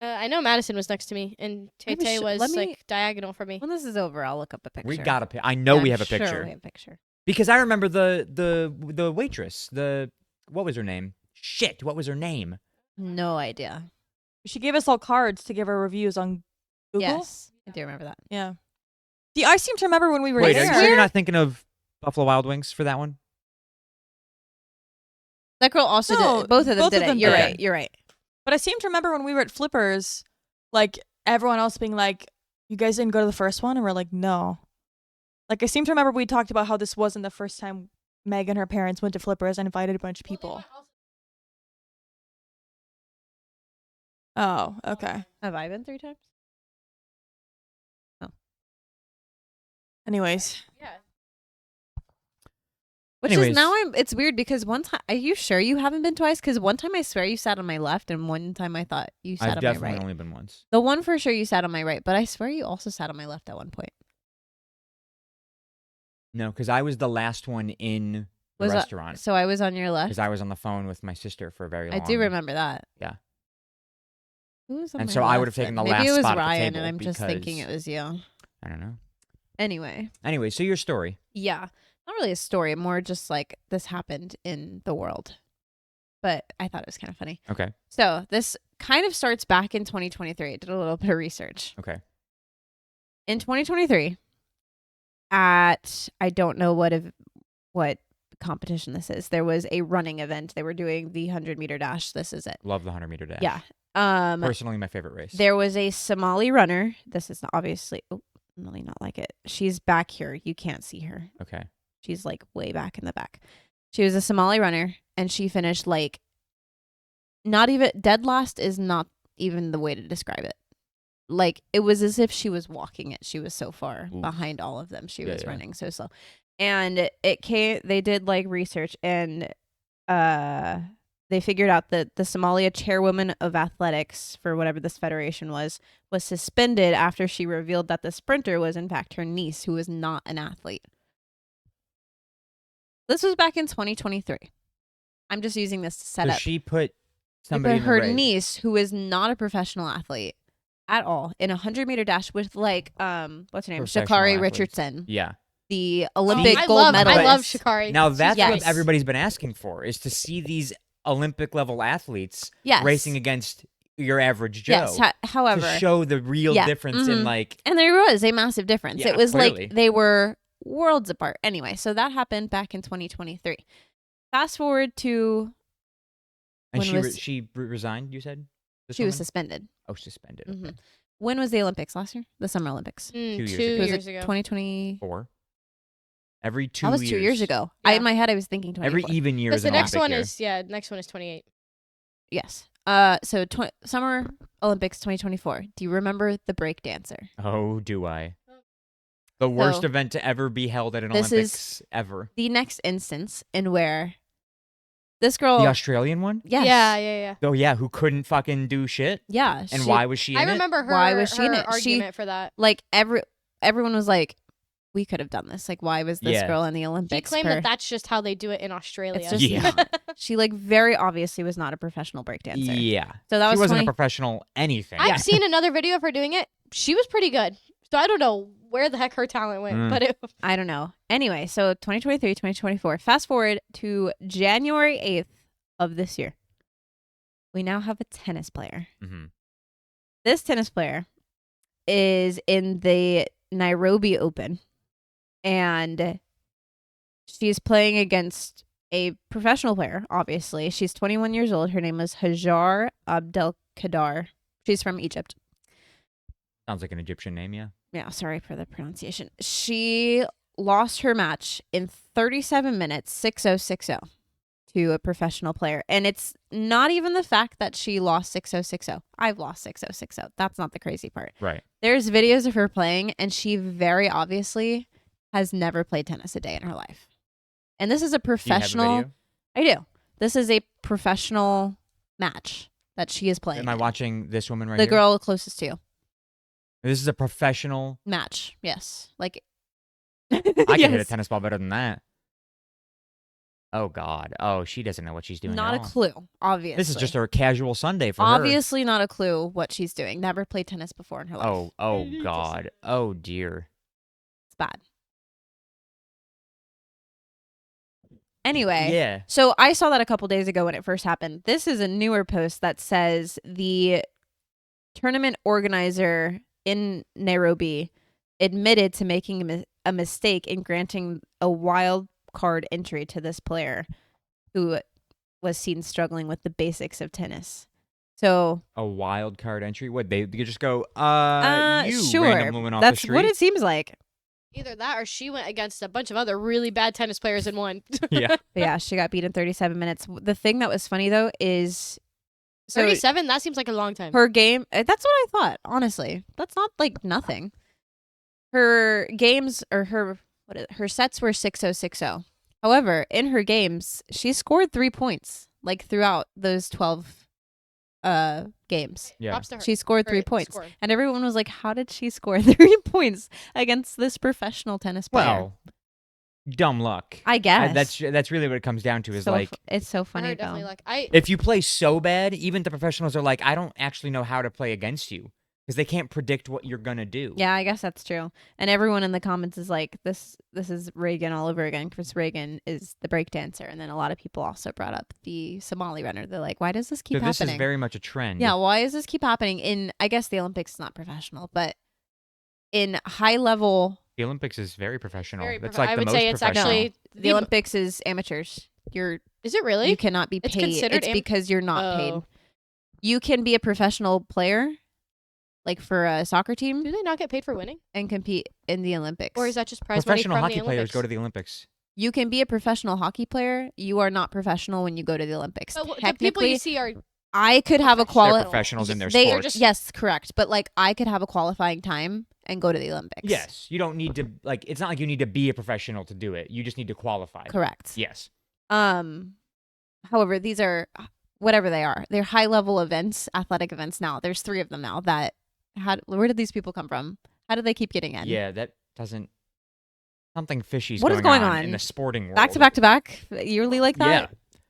I know Madison was next to me, and Tay Let me Tay sh- was let me- like diagonal from me. When this is over, I'll look up a picture. We got a picture. I know Yeah, we I'm have a sure picture. we have a picture. Because I remember the waitress, what was her name? Shit, what was her name? No idea. She gave us all cards to give her reviews on Google. Yes, I do remember that. Yeah. See, I seem to remember when we were Wait, are you there. sure you're not thinking of Buffalo Wild Wings for that one? That girl also No, did. Both of them both did of it. them You're did it. right. You're right. But I seem to remember when we were at Flippers, like everyone else being like, "You guys didn't go to the first one," and we're like, "No." Like I seem to remember we talked about how this wasn't the first time Meg and her parents went to Flippers and invited a bunch of people. Oh, okay. Have I been 3 times? Anyways, Yeah. Which Anyways. is now it's weird because one time, are you sure you haven't been twice? Because one time I swear you sat on my left and one time I thought you sat I've on my definitely right. only been once. The one for sure you sat on my right, but I swear you also sat on my left at one point. No, because I was the last one in the Was restaurant. So I was on your left. Because I was on the phone with my sister for a very long. I do remember that. Yeah. Who was on And my so I left would have taken then? the Maybe last it was spot at the Ryan, table and I'm just thinking because- it was you. I don't know. Anyway, Anyway, so your story. yeah, not really a story, more just like this happened in the world. But I thought it was kind of funny. Okay. So this kind of starts back in 2023. I did a little bit of research. Okay. In 2023, at I don't know what competition this is. There was a running event. They were doing the 100-meter dash. This is it. Love the 100-meter dash. Yeah. Personally, my favorite race. There was a Somali runner. This is obviously really not like it. She's back here. You can't see her. Okay. She's like way back in the back. She was a Somali runner and she finished like not even dead last is not even the way to describe it. Like it was as if she was walking it. She was so far Oof. behind all of them. She Yeah, was yeah. running so slow. And they did like research and they figured out that the Somalia chairwoman of athletics for whatever this federation was suspended after she revealed that the sprinter was in fact her niece, who was not an athlete. This was back in 2023. I'm just using this to set So up. she put They somebody put in the her race. niece, who is not a professional athlete at all, in a 100-meter dash with like what's her name, Professional Sha'Carri athletes. Richardson, Yeah. the Olympic I gold love, medalist. I love Sha'Carri. Now that's Yes. what everybody's been asking for, is to see these Olympic level athletes Yes. racing against your average Joe. Yes. However, to show the real Yeah. difference in Mhm. like and there was a massive difference. Yeah, It was clearly. like they were worlds apart. Anyway, so that happened back in 2023. Fast forward to and when was- she resigned, you said? This she was woman? suspended. Oh, suspended. Mhm. Okay. When was the Olympics last year? The Summer Olympics. 2 years years, ago. Was it ago. 2020? 4. Every 2 That was years. 2 years ago. Yeah. In my head, I was thinking 24. Every even year Because is the an next Olympic one year. is next one is 28. Yes. So Summer Olympics 2024. Do you remember the break dancer? Oh, do I? The worst So, event to ever be held at an this Olympics ever. The next instance in where this girl. The Australian one? Yes. Yeah. Oh yeah, who couldn't fucking do shit? Yeah. And she- why was she in I it? remember her. Why was she in her it? She- argument for that. Like everyone was like, we could have done this. Like, why was this Yeah. girl in the She Olympics? claimed for- that that's just how they do it in Australia. It's just- Yeah. She like very obviously was not a professional breakdancer. Yeah. So that She was wasn't 20 a professional anything. I've seen another video of her doing it. She was pretty good. So I don't know where the heck her talent went, Mm. but it I don't know. Anyway, so 2023, 2024. Fast forward to January 8th of this year. We now have a tennis player. hmm This tennis player is in the Nairobi Open, and she's playing against a professional player, obviously. She's 21 years old. Her name is Hajar Abdelkader. She's from Egypt. Sounds like an Egyptian name, yeah. Yeah, sorry for the pronunciation. She lost her match in 37 minutes, 6-0, 6-0. to a professional player. And it's not even the fact that she lost 6-0, 6-0. I've lost 6-0, 6-0. That's not the crazy part. Right. There's videos of her playing, and she very obviously has never played tennis a day in her life. And this is a Do you have a professional. video? I do. This is a professional match that she is playing. Am I in. watching this woman right The here? girl closest to you. This is a professional. Match. Yes. Like I can hit a Yes. tennis ball better than that. Oh God. Oh, she doesn't know what she's doing. Not at a all. clue, obviously. This is just a casual Sunday for her. obviously not a clue what she's doing. Never played tennis before in her life. Oh Just- God. Oh dear. It's bad. Anyway, Yeah. so I saw that a couple days ago when it first happened. This is a newer post that says the tournament organizer in Nairobi admitted to making a mistake in granting a wild card entry to this player who was seen struggling with the basics of tennis. So, A wild card entry. What they could just go. You sure. random woman off That's the what street. it seems like. Either that or she went against a bunch of other really bad tennis players and won. Yeah. But yeah, she got beat in 37 minutes. The thing that was funny though is so 37? That seems like a long time. her game, that's what I thought, honestly. That's not like nothing. Her games or her sets were 6-0, 6-0. However, in her games, she scored 3 points like throughout those 12 games. Yeah. Props to her. She scored Or 3 points. scored. And everyone was like, how did she score 3 points against this professional tennis player? Well, dumb luck. I guess. That's really what it comes down to. Is So like it's so For funny her, though. definitely like I if you play so bad, even the professionals are like, I don't actually know how to play against you because they can't predict what you're gonna do. Yeah, I guess that's true. And everyone in the comments is like, this is Reagan all over again. Chris Reagan is the breakdancer. And then a lot of people also brought up the Somali runner. They're like, why does this keep So this happening? is very much a trend. Yeah, why does this keep happening? In, I guess the Olympics is not professional, but in high level, The Olympics is very professional. very That's prof- like I the would most say it's professional. actually the Olympics is amateurs. Is it really? You cannot be It's paid. considered It's because you're not paid. Oh. You can be a professional player, like for a soccer team, Do they not get paid for winning? and compete in the Olympics. Or is that just prize money Professional from hockey the players Olympics? go to the Olympics. You can be a professional hockey player. You are not professional when you go to the Olympics. But the people Technically, you see are I could have a Professional. They're quali. professionals in their They sports. yes, correct. But like, I could have a qualifying time and go to the Olympics. Yes, you don't need to like. It's not like you need to be a professional to do it. You just need to qualify. correct. Yes. However, these are whatever they are. They're high level events, athletic events. Now there's 3 of them now. That where did these people come from? How did they keep getting in? Yeah, that doesn't. Something fishy's What is going going on? in the sporting world. Back to back to back, yearly like that. Yeah.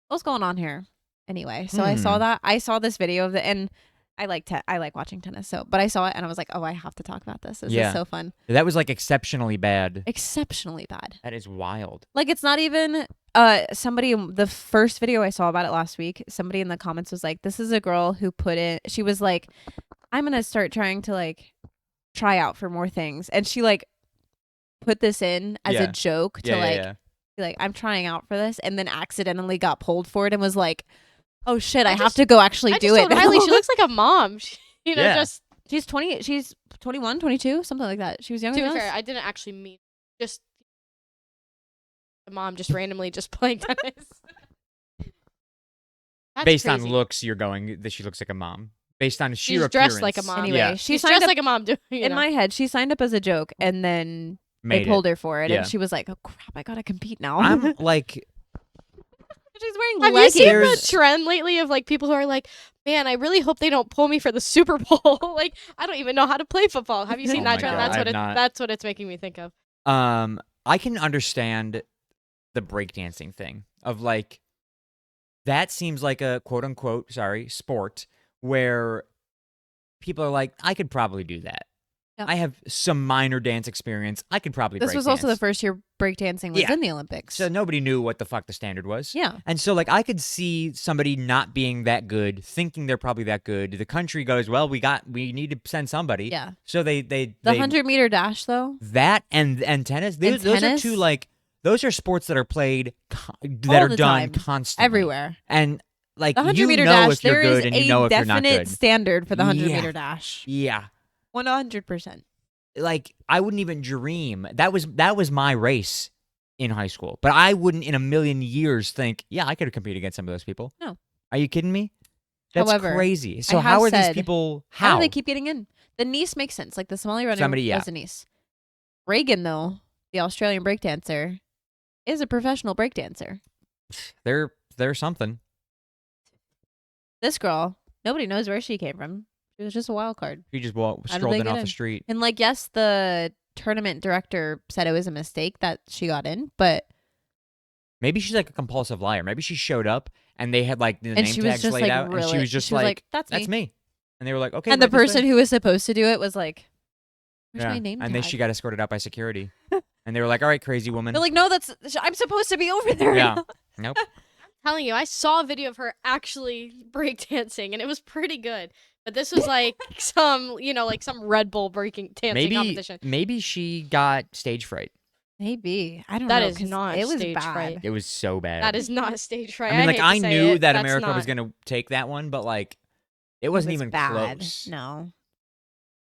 What's going on here? Anyway, so I saw that. I saw this video of it, and I like watching tennis. So, but I saw it, and I was like, oh, I have to talk about this. This Yeah. is so fun. That was like exceptionally bad. Exceptionally bad. That is wild. Like, it's not even somebody, the first video I saw about it last week, somebody in the comments was like, this is a girl who she was like, I'm gonna start trying to like try out for more things, and she like put this in as Yeah. a joke to be like, I'm trying out for this, and then accidentally got pulled for it and was like, oh shit, I have to go actually I do just it told Riley now. she looks like a mom. She, Yeah. just She's 21, 22, something like that. She was younger to be than fair, us. I didn't actually mean just a mom just randomly just playing tennis. That's Based crazy. on looks, you're going that she looks like a mom. Based on sheer She's dressed like a appearance. mom. Anyway, Yeah. she She's signed dressed up like a mom doing in my head. She signed up as a joke, and then Made they pulled it. her for it, Yeah. and she was like, "Oh crap, I gotta compete now." I'm like, She's wearing Have you leggings. seen the There's- trend lately of like people who are like, man, I really hope they don't pull me for the Super Bowl. Like, I don't even know how to play football. Have you seen Oh that my trend? God, That's I've what it. not. That's what it's making me think of. I can understand the breakdancing thing of like, that seems like a quote unquote, sport where people are like, I could probably do that. Yeah. I have some minor dance experience. I could probably This was also breakdance." the first year breakdancing was Yeah. in the Olympics. So nobody knew what the fuck the standard was. yeah, And so, like, I could see somebody not being that good, thinking they're probably that good. The country goes, well, we need to send somebody. yeah. So they The 100-meter dash, though. that and tennis. Those are tennis? two like those are sports that are played that All are the done time. constantly Everywhere. And like The you 100-meter know dash. if you're There good is and you a know if you're not definite good. standard for the 100-meter Yeah. dash. Yeah. 100%. Like I wouldn't even dream. That was my race in high school, but I wouldn't in a million years think, yeah, I could compete against some of those people. No. Are you kidding me? That's However, crazy. So I how have are these said- people? How do they keep getting in? The Nice makes sense. Like the Somali runner Somebody, yeah. was a Nice. Reagan, though, the Australian breakdancer, is a professional breakdancer. They're something. This girl, nobody knows where she came from. She was just a wild card. You just How did strolled they in get off in? the street. And like, yes, the tournament director said it was a mistake that she got in, but Maybe she's like a compulsive liar. Maybe she showed up and they had like the and name she was tags just laid like out, really, and she was just that's "That's me. me," and they were like, "Okay." And the write this person down. who was supposed to do it was like, "Where's Yeah. my name And then tag?" she got escorted out by security, and they were like, "All right, crazy woman." They're like, "No, I'm supposed to be over there." Yeah. Nope. Telling you, I saw a video of her actually breakdancing, and it was pretty good. But this was like some Red Bull breaking dancing Maybe competition. maybe she got stage fright. Maybe. I don't That know. is 'cause not it was stage bad. fright. It was so bad. That is not stage fright. I mean, like hate I to say knew it, that that's America was not. gonna take that one, but like it It wasn't was even bad. close. No.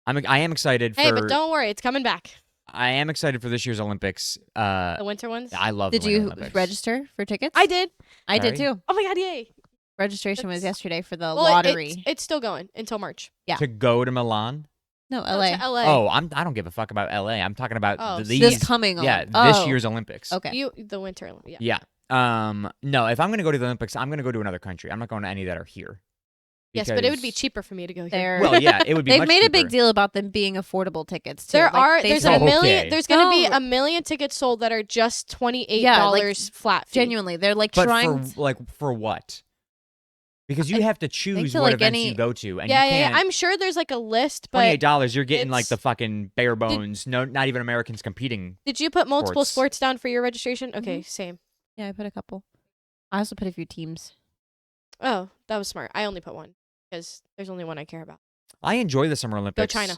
I am excited Hey, for. but don't worry, it's coming back. I am excited for this year's Olympics. The winter ones. I love. Did the Winter you Olympics. register for tickets? I did. I did Sorry? too. Oh my god, yay! Registration was That's- yesterday for the Well, lottery. it's still going until March. Yeah. to go to Milan? No, Oh, LA. to LA. Oh, I don't give a fuck about LA. I'm talking about Oh, these. This coming yeah, Olymp- this oh, year's Olympics. Okay. The winter. Yeah. Yeah. No, if I'm gonna go to the Olympics, I'm gonna go to another country. I'm not going to any that are here. Yes, but it would be Because- cheaper for me to go here. They're- Well, yeah, it would be. They've much made a cheaper. big deal about them being affordable tickets too. There Like, they there's said- a million. Okay. There's gonna be No. a million tickets sold that are just $28 Yeah, like, flat fee. genuinely. They're like But trying. for what? Because you have to choose to, what like, events any- you go to, and Yeah, you yeah, can't. I'm sure there's like a list, but $28, you're getting like it's- the fucking bare bones. No, not even Americans competing. did you put multiple Sports. sports down for your registration? Okay, Mhm. same. Yeah, I put a couple. I also put a few teams. Oh, that was smart. I only put one because there's only one I care about. I enjoy the Summer Olympics. China.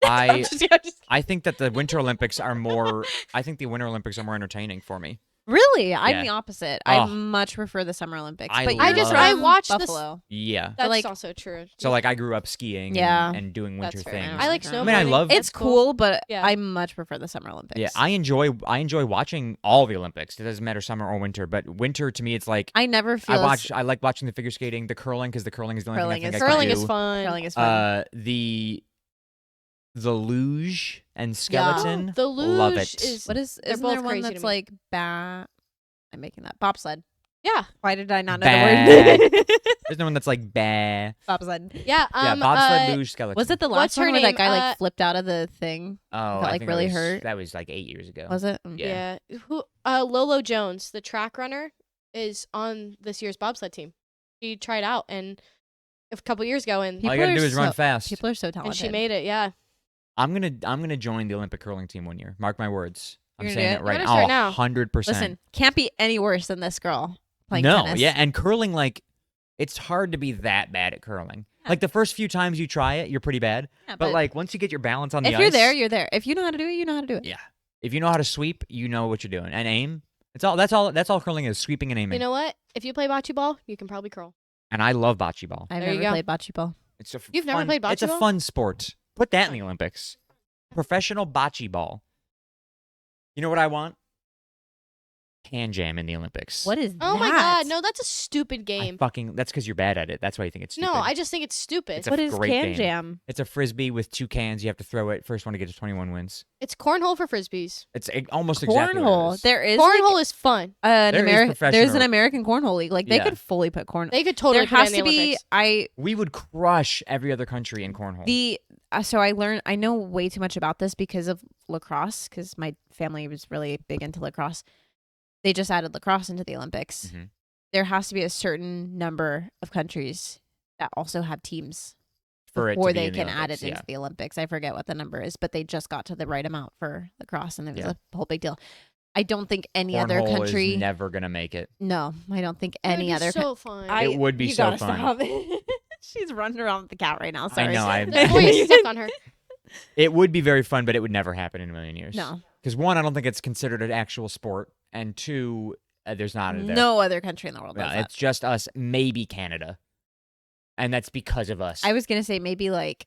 I I'm just- I think that the Winter Olympics are more. I think the Winter Olympics are more entertaining for me. Really, I'm Yeah. the opposite. Oh. I much prefer the Summer Olympics. I but love- you're I from watched this- Buffalo. Yeah. That's like- also true. So like I grew up skiing. Yeah. And doing winter That's fair. things. I like I snowboarding. mean, I love- It's That's cool, but Yeah. I much prefer the Summer Olympics. Yeah, I enjoy watching all the Olympics. It doesn't matter summer or winter, but winter to me it's like I never feel I like watching the figure skating, the curling because the curling is the only Curling thing I is think I Curling can is do. fun. curling is fun. The luge and skeleton. The luge love it. is What is? they're Isn't there both one crazy to that's me. like I'm making that bobsled. yeah, Why did I not know Bah. the word? There's no one that's like bah. Bobsled. yeah. Yeah, bobsled, luge, skeleton. Was it the What's last her one where that name? guy like flipped out of the thing? Oh, got, I like, think really that was, hurt? That was like 8 years ago. Was it? Yeah. Yeah. Who? Lolo Jones, the track runner, is on this year's bobsled team. She tried out and a couple years ago, and All you People gotta are do is run so- fast. People are so talented. and she made it. Yeah. I'm gonna join the Olympic curling team one year. Mark my words. I'm You're gonna saying do it it? right You're now. gonna start now. 100%. Listen, can't be any worse than this girl playing No, tennis. yeah, and curling, like, it's hard to be that bad at curling. Yeah. Like the first few times you try it, you're pretty bad. Yeah, But like once you get your balance on the if ice, you're there, you're there. If you know how to do it, you know how to do it. yeah. If you know how to sweep, you know what you're doing. And aim. That's all curling is, sweeping and aiming. You know what? If you play bocce ball, you can probably curl. And I love bocce ball. I've There you never go. played bocce ball. It's a You've never fun- played It's bocce a ball? fun sport. Put that in the Olympics. Professional bocce ball. You know what I want? Can jam in the Olympics. What is Oh that? my god, no, that's a stupid game. That's because you're bad at it. That's why you think it's stupid. No, I just think it's stupid. It's a What is great can game. jam? It's a frisbee with 2 cans. You have to throw it. First one to get to 21 wins. It's cornhole for frisbees. It's almost exactly what it Cornhole. is. There is Cornhole is fun. an There is there's an professional- American cornhole league. Like they Yeah. could fully put cornhole. They could totally There put it has in the to be. Olympics. We would crush every other country in cornhole. So I know way too much about this because of lacrosse, because my family was really big into lacrosse. They just added lacrosse into the Olympics. Mhm. There has to be a certain number of countries that also have teams For it to before be they in the can add Olympics, it into the Olympics. I forget what the number is, but they just got to the right amount for lacrosse, and it was Yeah. a whole big deal. I don't think any other Cornhole country. is never gonna make it. No, I don't think It would any be other. so fun. It would be you so gotta fun. stop. She's running around with the cat right now. Sorry. know, I- the boy is stuck on her. It would be very fun, but it would never happen in a million years. No, Because one, I don't think it's considered an actual sport, and two, there's not a there. no other country in the world No, does that. it's just us, maybe Canada, and that's because of us. I was gonna say maybe like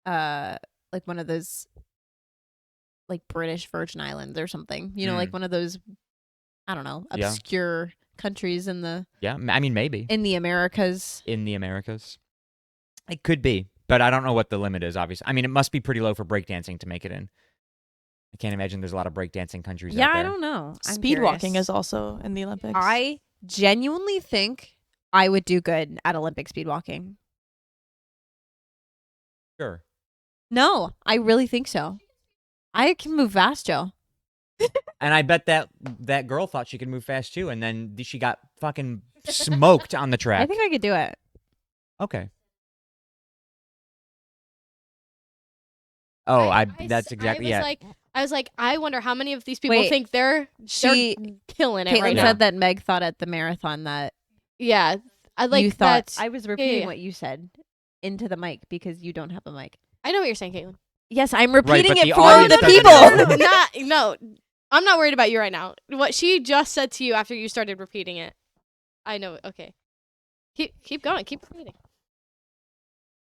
one of those like British Virgin Islands or something. You know, like one of those I don't know, Yeah. obscure countries in the Yeah, I mean maybe Americas. in the Americas. It could be, but I don't know what the limit is. Obviously, I mean it must be pretty low for breakdancing to make it in. I can't imagine there's a lot of breakdancing countries Yeah, out there. I don't know. I'm Speed walking curious. is also in the Olympics. I genuinely think I would do good at Olympic speed walking. Sure. No, I really think so. I can move fast, Joe. And I bet that girl thought she could move fast too, and then she got fucking smoked on the track. I think I could do it. Okay. Oh, that's exactly I was like, I wonder how many of these people Wait, think they're killing it Caitlin right now. said that Meg thought at the marathon that Yeah, I like you thought. that's- I was repeating yeah. what you said into the mic because you don't have a mic. I know what you're saying, Caitlin. Yes, I'm repeating but it the for audience the doesn't people. No, I'm not worried about you right now. What she just said to you after you started repeating it, I know. Okay, keep going, keep repeating.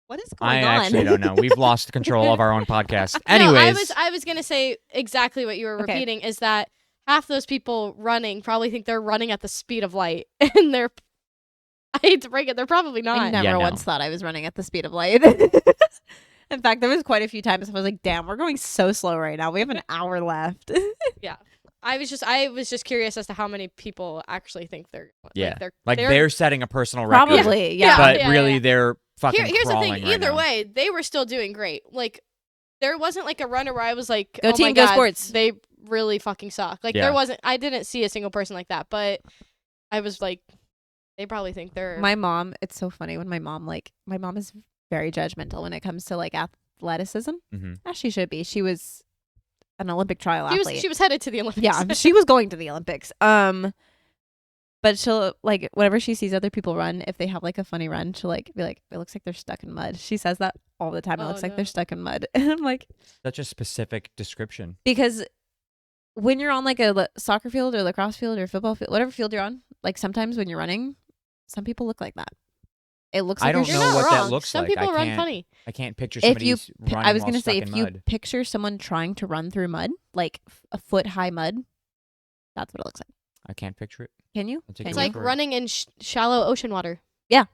What is I going on? actually don't know. We've lost control of our own podcast. No, Anyways, I was gonna say exactly what you were Okay. repeating is that half those people running probably think they're running at the speed of light, and they're. I hate to break it, they're probably I not. never Yeah, no. once thought I was running at the speed of light. In fact, there was quite a few times I was like, "Damn, we're going so slow right now. We have an hour left." I was just curious as to how many people actually think they're Yeah. like they're setting a personal record. Probably, yeah. But Yeah, really, yeah. they're fucking Here's the crawling thing. right Either now. way, they were still doing great. Like, there wasn't like a runner where I was like, Go oh team, my go God, sports. they really fucking suck. Like, Yeah. there wasn't. I didn't see a single person like that. But I was like, they probably think they're. My mom, it's so funny when my mom is very judgmental when it comes to like athleticism. Mhm. As she should be. She was an Olympic trial athlete. She was headed to the Olympics. Yeah, she was going to the Olympics. But she'll like whenever she sees other people run, if they have like a funny run, she'll like be like, "It looks like they're stuck in mud." She says that all the time. It Oh, looks like no. they're stuck in mud, and I'm like, Such a specific description. because when you're on like a soccer field or lacrosse field or football field, whatever field you're on, like sometimes when you're running, some people look like that. It looks I like don't you're You're know not what that wrong. looks Some like. I people run can't- funny. I can't picture If somebody you, who's pi- running I was while gonna say, stuck if in you mud. picture someone trying to run through mud, like a foot high mud, that's what it looks like. I can't picture it. Can you? I'll take Can It's your you? like for it. running in shallow ocean water. Yeah,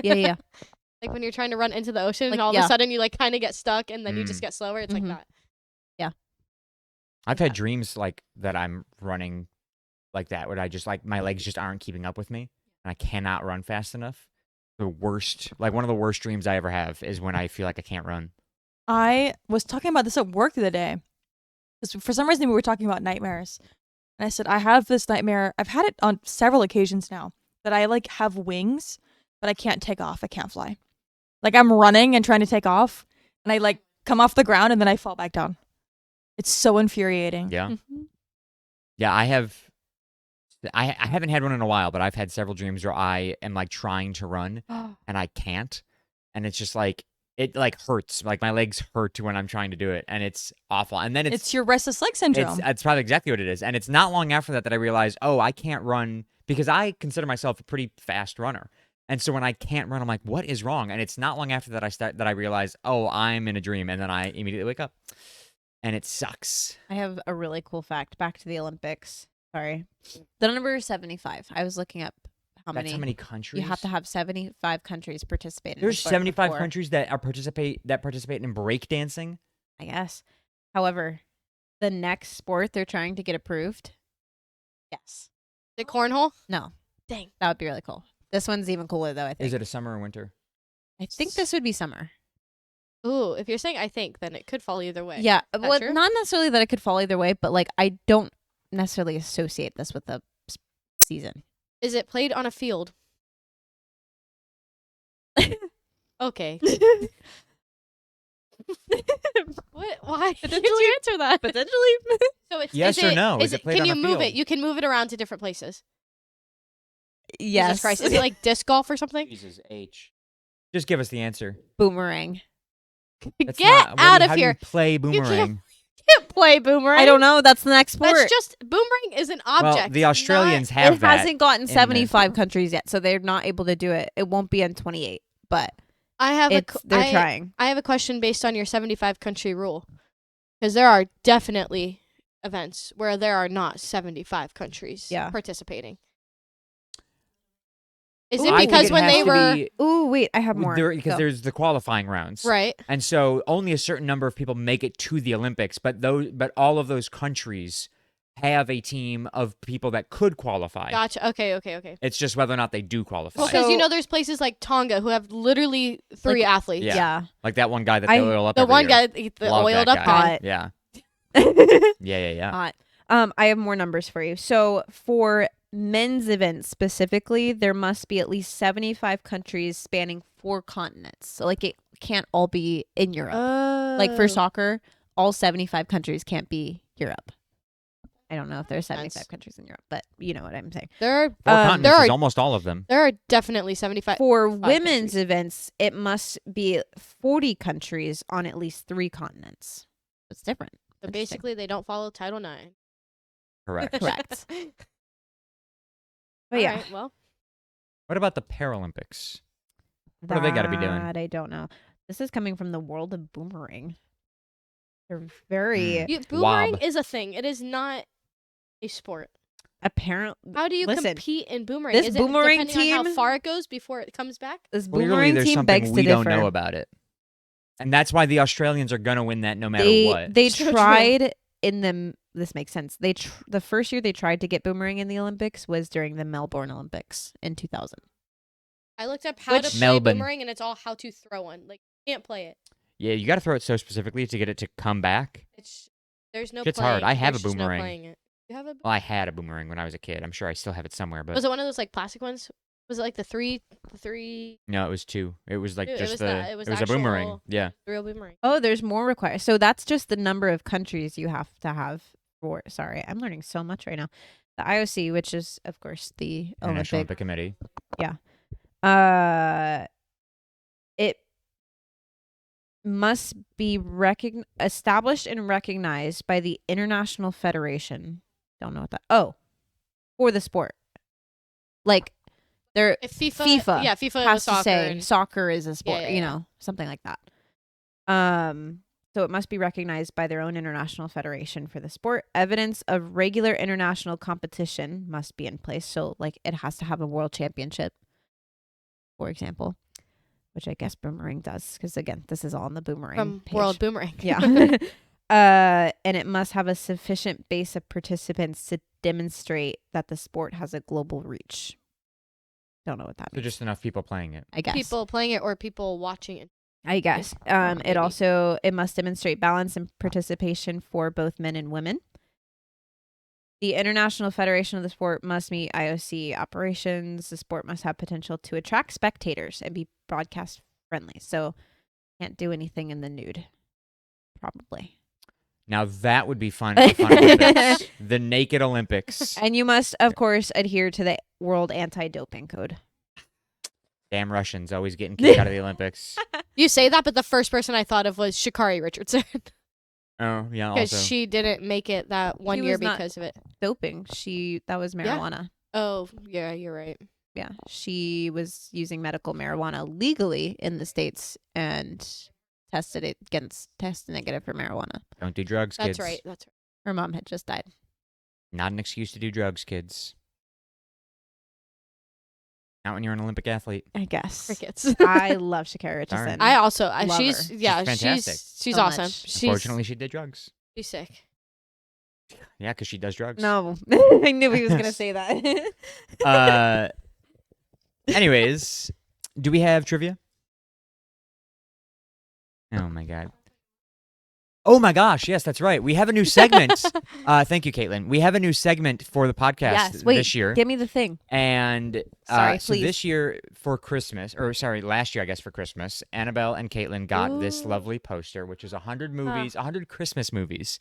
yeah. Like when you're trying to run into the ocean Like, and all of yeah. a sudden you like kind of get stuck and then you just Mm. get slower. It's Mhm. like that. I've had dreams like that I'm running like that, where I just like my legs just aren't keeping up with me, and I cannot run fast enough. The worst, like one of the worst dreams I ever have is when I feel like I can't run. I was talking about this at work the other day. 'Cause for some reason, we were talking about nightmares. And I said, I have this nightmare. I've had it on several occasions now that I like have wings, but I can't take off. I can't fly. Like I'm running and trying to take off, and I like come off the ground and then I fall back down. It's so infuriating. Yeah, Mhm. yeah. I haven't had one in a while, but I've had several dreams where I am like trying to run and I can't, and it's just like it like hurts. Like my legs hurt when I'm trying to do it, and it's awful. And then It's your restless leg syndrome. It's probably exactly what it is. And it's not long after that I realized, oh, I can't run, because I consider myself a pretty fast runner. And so when I can't run, I'm like, what is wrong? And it's not long after that I realize, oh, I'm in a dream, and then I immediately wake up, and it sucks. I have a really cool fact. Back to the Olympics. Sorry. The number is 75. I was looking up how That's many. how many countries? You have to have 75 countries participate. There's in a sport 75 before, countries that participate in breakdancing. I guess. However, the next sport they're trying to get approved. Yes. The cornhole? No. Dang. That would be really cool. This one's even cooler though, I think. Is it a summer or winter? I think this would be summer. Ooh, if you're saying I think, then it could fall either way. Yeah. that Well, true? not necessarily that it could fall either way, but like I don't necessarily associate this with the season. Is it played on a field? Okay. What? Why did you answer that? Potentially. So it's Yes is or it, no? Is it played Can on you a move field? it? You can move it around to different places. Yes. Jesus Christ. Is it like disc golf or something? Jesus H. Just give us the answer. Boomerang? That's Get not- what do out you- of how do you here. play can't- boomerang. Can't play boomerang. I don't know. That's the next sport. That's just boomerang is an Well, object. the Australians have it that. hasn't gotten the- 75 countries yet, so they're not able to do it. It won't be in 28, but I have they're trying. I have a question based on your 75 country rule, because there are definitely events where there are not 75 countries Yeah. participating? Is Ooh, it I think because it when has they to were be- Ooh, wait, I have more. because Go. there's the qualifying rounds, right? and so only a certain number of people make it to the Olympics. But all of those countries have a team of people that could qualify. Gotcha. Okay. It's just whether or not they do qualify. Well, because So- there's places like Tonga who have literally 3 Like- athletes. Yeah. Like that one guy that I- they oil up. The every one year. guy, the Love oiled that up guy. guy. Yeah. Yeah. Hot. I have more numbers for you. So for men's events specifically, there must be at least 75 countries spanning 4 continents. So like it can't all be in Europe. Like for Oh. soccer, all 75 countries can't be Europe. I don't know if there's 75 Sense. countries in Europe, but you know what I'm saying. There are 4 continents there is are almost all of them. there are definitely 75. For 5 women's countries. events, it must be 40 countries on at least 3 continents. It's different. So Interesting. basically, they don't follow Title IX. Correct. Correct. But yeah, Alright, well, What about the Paralympics? What do they gotta be doing? that I don't know. This is coming from the world of boomerang. They're very boomerang Wob. is a thing. It is not a sport. apparent. How do you Listen, compete in boomerang? this Is boomerang it depending on team- how far it goes before it comes back? This Clearly, boomerang there's team something begs we to don't differ. know about it, and that's why the Australians are gonna win that no matter they what. they So true. tried in the. This makes sense. The first year they tried to get boomerang in the Olympics was during the Melbourne Olympics in 2000. I looked up how to play Melbourne. boomerang, and it's all how to throw one. Like, you can't play it. Yeah, you got to throw it so specifically to get it to come back. There's no Shit's playing. hard. I have a There's just no boomerang. playing it. You have a Well, I had a boomerang when I was a kid. I'm sure I still have it somewhere, but Was it one of those like plastic ones? Was it like the three no, it was 2. It was like It just was the. not- it was a boomerang. actual- Yeah. real boomerang? Oh, there's more required. So that's just the number of countries you have to have for. Sorry, I'm learning so much right now. The IOC, which is of course the International Olympic. Olympic Committee. It must be established and recognized by the International Federation. Don't know what that. Oh, for the sport, like there If FIFA, yeah, FIFA has was to soccer. say and- soccer is a sport. yeah, You yeah. know, something like that. So it must be recognized by their own international federation for the sport. Evidence of regular international competition must be in place. So, like, it has to have a world championship, for example, which I guess boomerang does, because again, this is all on the boomerang from page. World Boomerang. Yeah. And it must have a sufficient base of participants to demonstrate that the sport has a global reach. Don't know what that So means. just enough people playing it. I guess. People playing it or people watching it. I guess. maybe. It must demonstrate balance and participation for both men and women. The International Federation of the Sport must meet IOC operations. The sport must have potential to attract spectators and be broadcast friendly. So can't do anything in the nude. Probably. Now that would be fun. A fun Olympics. The Naked Olympics. And you must, of course, adhere to the World Anti-Doping Code. Damn Russians always getting kicked out of the Olympics. You say that, but the first person I thought of was Sha'Carri Richardson Oh yeah. because Also, she didn't make it that one She year was not- because of it. Doping. That was marijuana. Oh yeah, you're right. Yeah. She was using medical marijuana legally in the States and tested negative for marijuana. don't do drugs, That's kids. right. That's right. Her mom had just died. Not an excuse to do drugs, kids. Not when you're an Olympic athlete. I guess. Crickets. I love Sha'Carri Richardson. Darn. I also Love she's her. yeah She's fantastic. she's So awesome. much. She's Unfortunately, she did drugs. she's sick. Yeah, because she does drugs. No, I knew he was gonna say that. Anyways, do we have trivia? Oh my god. Oh my gosh, yes, that's right. We have a new segment. Thank you, Caitlin. We have a new segment for the podcast Yes. Wait. this year. Give me the thing. And Sorry, so please. this year for Christmas, or sorry, last year I guess for Christmas, Annabelle and Caitlin got this Ooh. lovely poster, which is 100 movies, 100 Christmas movies.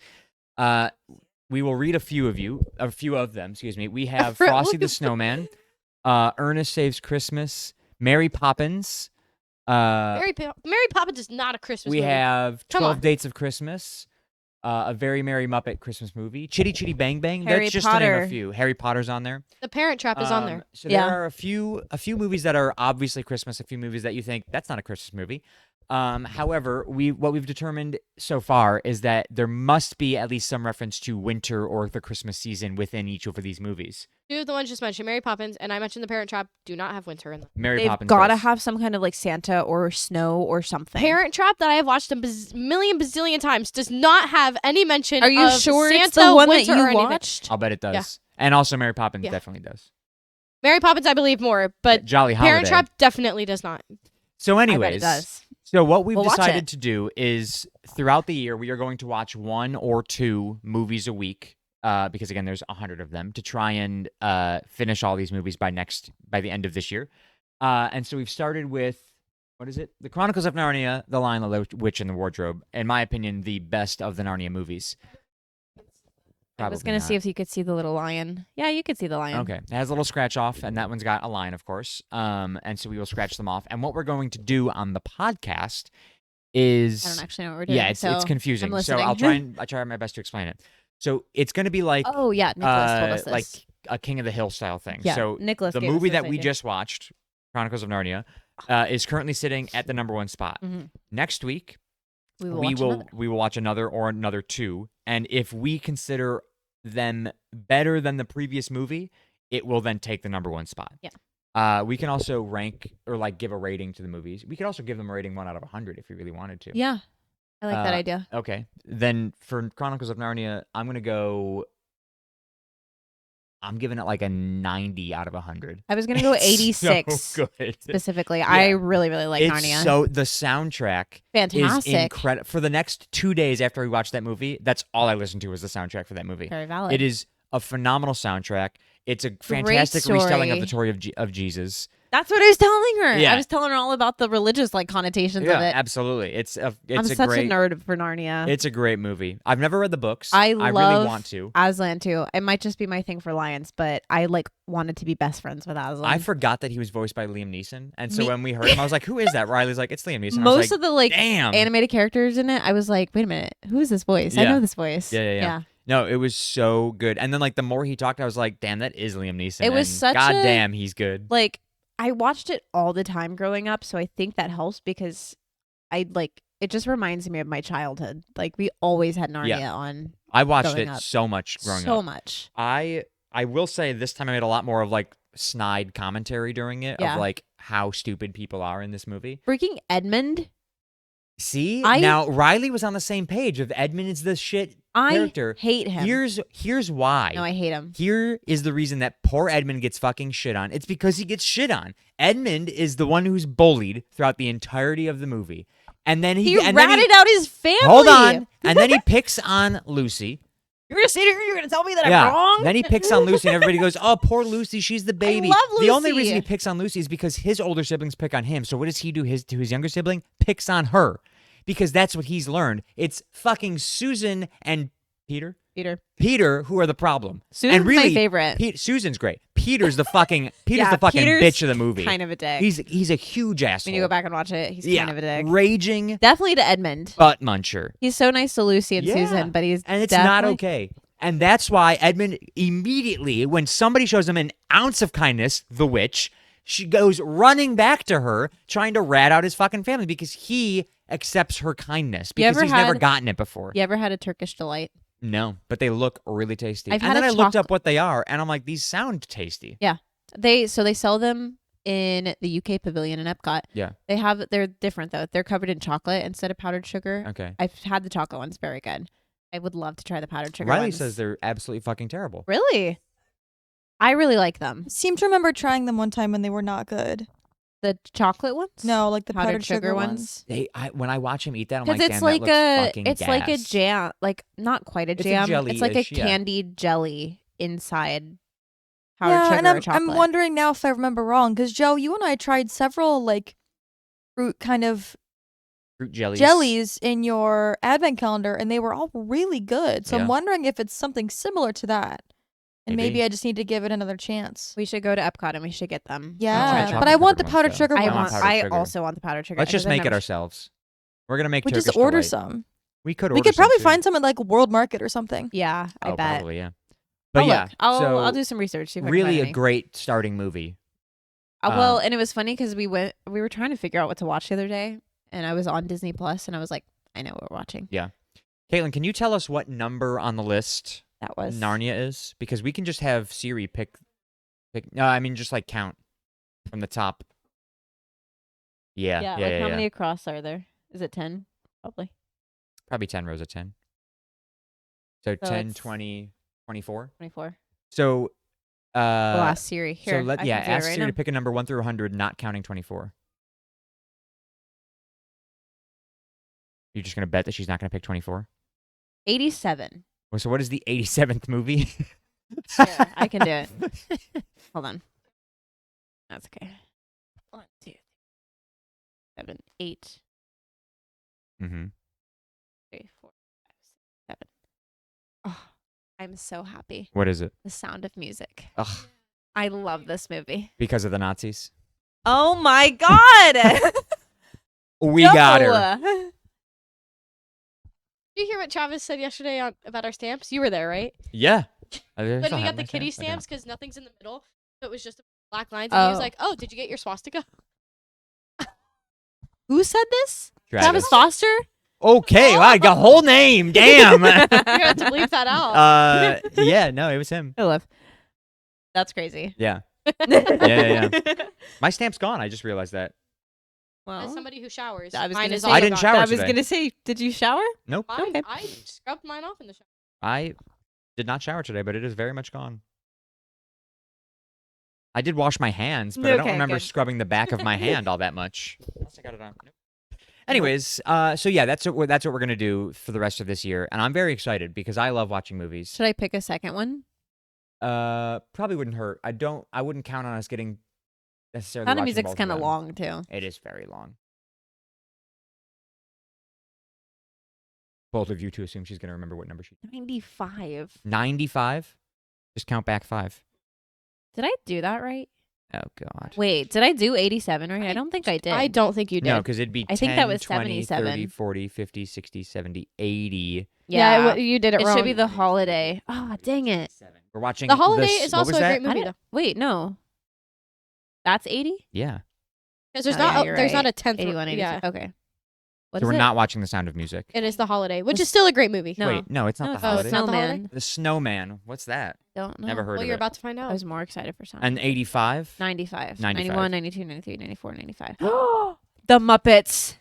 We will read a few of them. Excuse me. We have Frosty the Snowman, Ernest Saves Christmas, Mary Poppins. Mary Poppins is not a Christmas We movie. have Come 12 on. Dates of Christmas, a Very Merry Muppet Christmas movie, Chitty Chitty Bang Bang. Harry That's just to name a Potter. few. Harry Potter's on there. The Parent Trap is on there. So Yeah. there are a few movies that are obviously Christmas, a few movies that you think that's not a Christmas movie. However, what we've determined so far is that there must be at least some reference to winter or the Christmas season within each of these movies. Two of the ones just mentioned, Mary Poppins, and I mentioned The Parent Trap, do not have winter in them. Mary They've Poppins got to does. have some kind of like Santa or snow or something. Parent Trap that I have watched a million bazillion times does not have any mention Are you of sure Santa, it's the one that winter, or you anything. watched? I'll bet it does. Yeah. And also Mary Poppins Yeah. definitely does. Mary Poppins, I believe more, but Jolly Holiday. Parent Trap definitely does not. So I bet it anyways, does. so what we've We'll watch decided it. to do is throughout the year, we are going to watch 1 or 2 movies a week. Because again, there's 100 of them to try and finish all these movies by the end of this year. And so we've started with, what is it? The Chronicles of Narnia, The Lion, the Witch, and the Wardrobe. In my opinion, the best of the Narnia movies. I was Probably gonna not. see if you could see the little lion. Yeah, you could see the lion. Okay, it has a little scratch off, and that one's got a line, of course. And so we will scratch them off. And what we're going to do on the podcast is I don't actually know what we're doing. yeah, it's so confusing. I'm So listening. I try my best to explain it. So it's going to be like Oh yeah, Nicholas told us this. like a King of the Hill style thing. Yeah, So Nicholas the gave us movie this that we idea. just watched, Chronicles of Narnia, is currently sitting at the #1 spot. Mhm. Next week we will we watch will another. we will watch another 2, and if we consider them better than the previous movie, it will then take the #1 spot. Yeah. We can also rank or like give a rating to the movies. We could also give them a rating 1 out of 100 if we really wanted to. Yeah, I like that Uh, idea. Okay. Then for Chronicles of Narnia, I'm giving it like a 90 out of 100. I was gonna go It's 86 So good. specifically. I Yeah. really like It's Narnia. so the soundtrack is Fantastic. incredible. For the next 2 days after we watched that movie, that's all I listened to was the soundtrack for that movie. Very valid. It is a phenomenal soundtrack. It's a fantastic retelling of the story of Jesus. That's what I was telling her. Yeah. I was telling her all about the religious like connotations of it. absolutely. It's I'm a such great a nerd for Narnia. It's a great movie. I've never read the books. I really love want to. Aslan too. It might just be my thing for lions, but I like wanted to be best friends with Aslan. I forgot that he was voiced by Liam Neeson, and so Me- when we heard him, I was like, "Who is that?" Riley's like, "It's Liam Neeson." I was Most like, of the like damn. animated characters in it, I was like, wait a minute, who is this voice? I Yeah. know this voice. Yeah. No, it was so good. And then like the more he talked, I was like, "Damn, that is Liam Neeson." It was and such God a- damn, he's good. Like I watched it all the time growing up, so I think that helps because I like it just reminds me of my childhood. Like we always had Narnia on I watched growing it up. so much growing so up. much. I will say this time I made a lot more of like snide commentary during it Yeah. of like how stupid people are in this movie. Freaking Edmund. See, I- now Riley was on the same page of Edmund is the shit I character. hate him. Here's why. No, I hate him. Here is the reason that poor Edmund gets fucking shit on. It's because he gets shit on. Edmund is the one who's bullied throughout the entirety of the movie. And then He and then ratted out his family. Hold on. And then he picks on Lucy. You're gonna sit here. You're gonna tell me that Yeah. I'm wrong. Then he picks on Lucy and everybody goes, "Oh, poor Lucy, she's the baby." love The only Lucy. reason he picks on Lucy is because his older siblings pick on him. So what does he do to his younger sibling? Picks on her. Because that's what he's learned. It's fucking Susan and Peter who are the problem. Susan's and really, my favorite. Susan's great. Peter's the fucking Yeah, Peter's bitch of the movie. kind of a dick. He's a huge asshole. When you go back and watch it, he's yeah, kind of a dick. raging Definitely to Edmund. butt muncher. He's so nice to Lucy and Yeah. Susan, but he's And it's not definitely- okay. And that's why Edmund immediately, when somebody shows him an ounce of kindness, the witch, she goes running back to her, trying to rat out his fucking family because he accepts her kindness because ever he's never had- gotten it before. You ever had a Turkish delight? No, but they look really tasty. I've and had then a I looked choc- up what they are, and I'm like, these sound tasty. They sell them in the UK Pavilion in Epcot. Yeah. They're different though. They're covered in chocolate instead of powdered sugar. Okay. I've had the chocolate ones, very good. I would love to try the powdered sugar Riley ones. says they're absolutely fucking terrible. Really? I really like them. Seem to remember trying them one time when they were not good. The chocolate ones? No, like the powdered sugar ones. When I watch him eat that, I'm Because like, it's damn, like that looks fucking like a gas. jam, like not quite a It's a jam. It's like a jelly-ish, yeah. candied jelly inside powdered Yeah, sugar and or I'm chocolate. wondering now if I remember wrong because Joe, you and I tried several like fruit kind of Fruit jellies. jellies in your advent calendar, and they were all really good. So Yeah. I'm wondering if it's something similar to that, and Maybe. maybe I just need to give it another chance. We should go to Epcot and we should get them. Yeah, chocolate but I want the covered powdered ones, though. sugar I want ones. powdered I sugar. also want the powdered sugar. Let's just because I've make it never- ourselves. We're gonna make We Turkish just order delight. some. We could. We order could some, probably too. find some at like World Market or something. Yeah, I Oh, bet. probably, yeah. But I'll yeah, look. I'll so do some research. See if I can really find a any. great starting movie. Well, and it was funny because we were trying to figure out what to watch the other day, and I was on Disney Plus, and I was like, I know what we're watching. Caitlin, can you tell us what number on the list That was Narnia is? Because we can just have Siri pick. No, I mean just like count from the top. Yeah. Like how many across are there? Is it 10? Probably. Probably 10 rows of 10. So 10, it's 20, 24. 24. So We'll ask Siri. Here, so let I can do it ask right Siri now. to pick a number 1 through 100, not counting 24. You're just gonna bet that she's not gonna pick 24. 87. Well, so what is the 87th movie? Here, I can do it. Hold on. That's okay. 1, 2, 3, 7, 8, Mm-hmm. 3, 4, 5, 6, 7. Oh, I'm so happy. What is it? The Sound of Music. Ugh, I love this movie. because of the Nazis. Oh my god. We got her. Did you hear what Travis said yesterday about our stamps? You were there, right? Yeah. When we got the kitty stamps because nothing's in the middle, so it was just black lines. And he was Oh. like, "Oh, did you get your swastika?" Who said this? Travis. Foster? Okay, wow, I got whole name. Damn. You're gonna have to bleep that out. Yeah, no, it was him. I love. That's crazy. Yeah. Yeah. My stamp's gone. I just realized that. Well, As somebody who showers, I was mine gonna is say- also I didn't gone. shower I was today. gonna say, did you shower? Nope. Mine, Okay. I scrubbed mine off in the shower. I did not shower today, but it is very much gone. I did wash my hands, but I don't Okay, remember good. scrubbing the back of my hand all that much. Unless I got it on. Nope. Anyways, so yeah, that's what we're gonna do for the rest of this year, and I'm very excited because I love watching movies. Should I pick a second one? Probably wouldn't hurt. I wouldn't count on us getting necessarily. Sound of watching Music's both kind of them. long too. It is very long. Both of you to assume she's gonna remember what number she. 95. 95. Just count back 5. Did I do that right? Oh God. Wait, did I do 87 right? I don't think I did. I don't think you did. No, because it'd be 10, I think that was 20, 30, 77. 40, 50, 60, 70, 80. Yeah, you did it it wrong. should be the holiday. Oh, dang it. We're watching The Holiday this- is what also was a that? great movie, though. Wait, no. That's 80? Yeah. Because there's Oh, not yeah, a, you're there's right. not a 10th. 81, 82. Yeah, Okay. What So is we're it? not watching The Sound of Music. it is the holiday, which is still a great movie. No. Wait, no, it's not No, The it's Holiday. not The Holiday? Snowman. The Snowman. What's that? Don't know. Never heard Well, of you're it. about to find I out. was more excited for Sound. And 85. 95, 95. 91, 92, 93, 94, 95. The Muppets.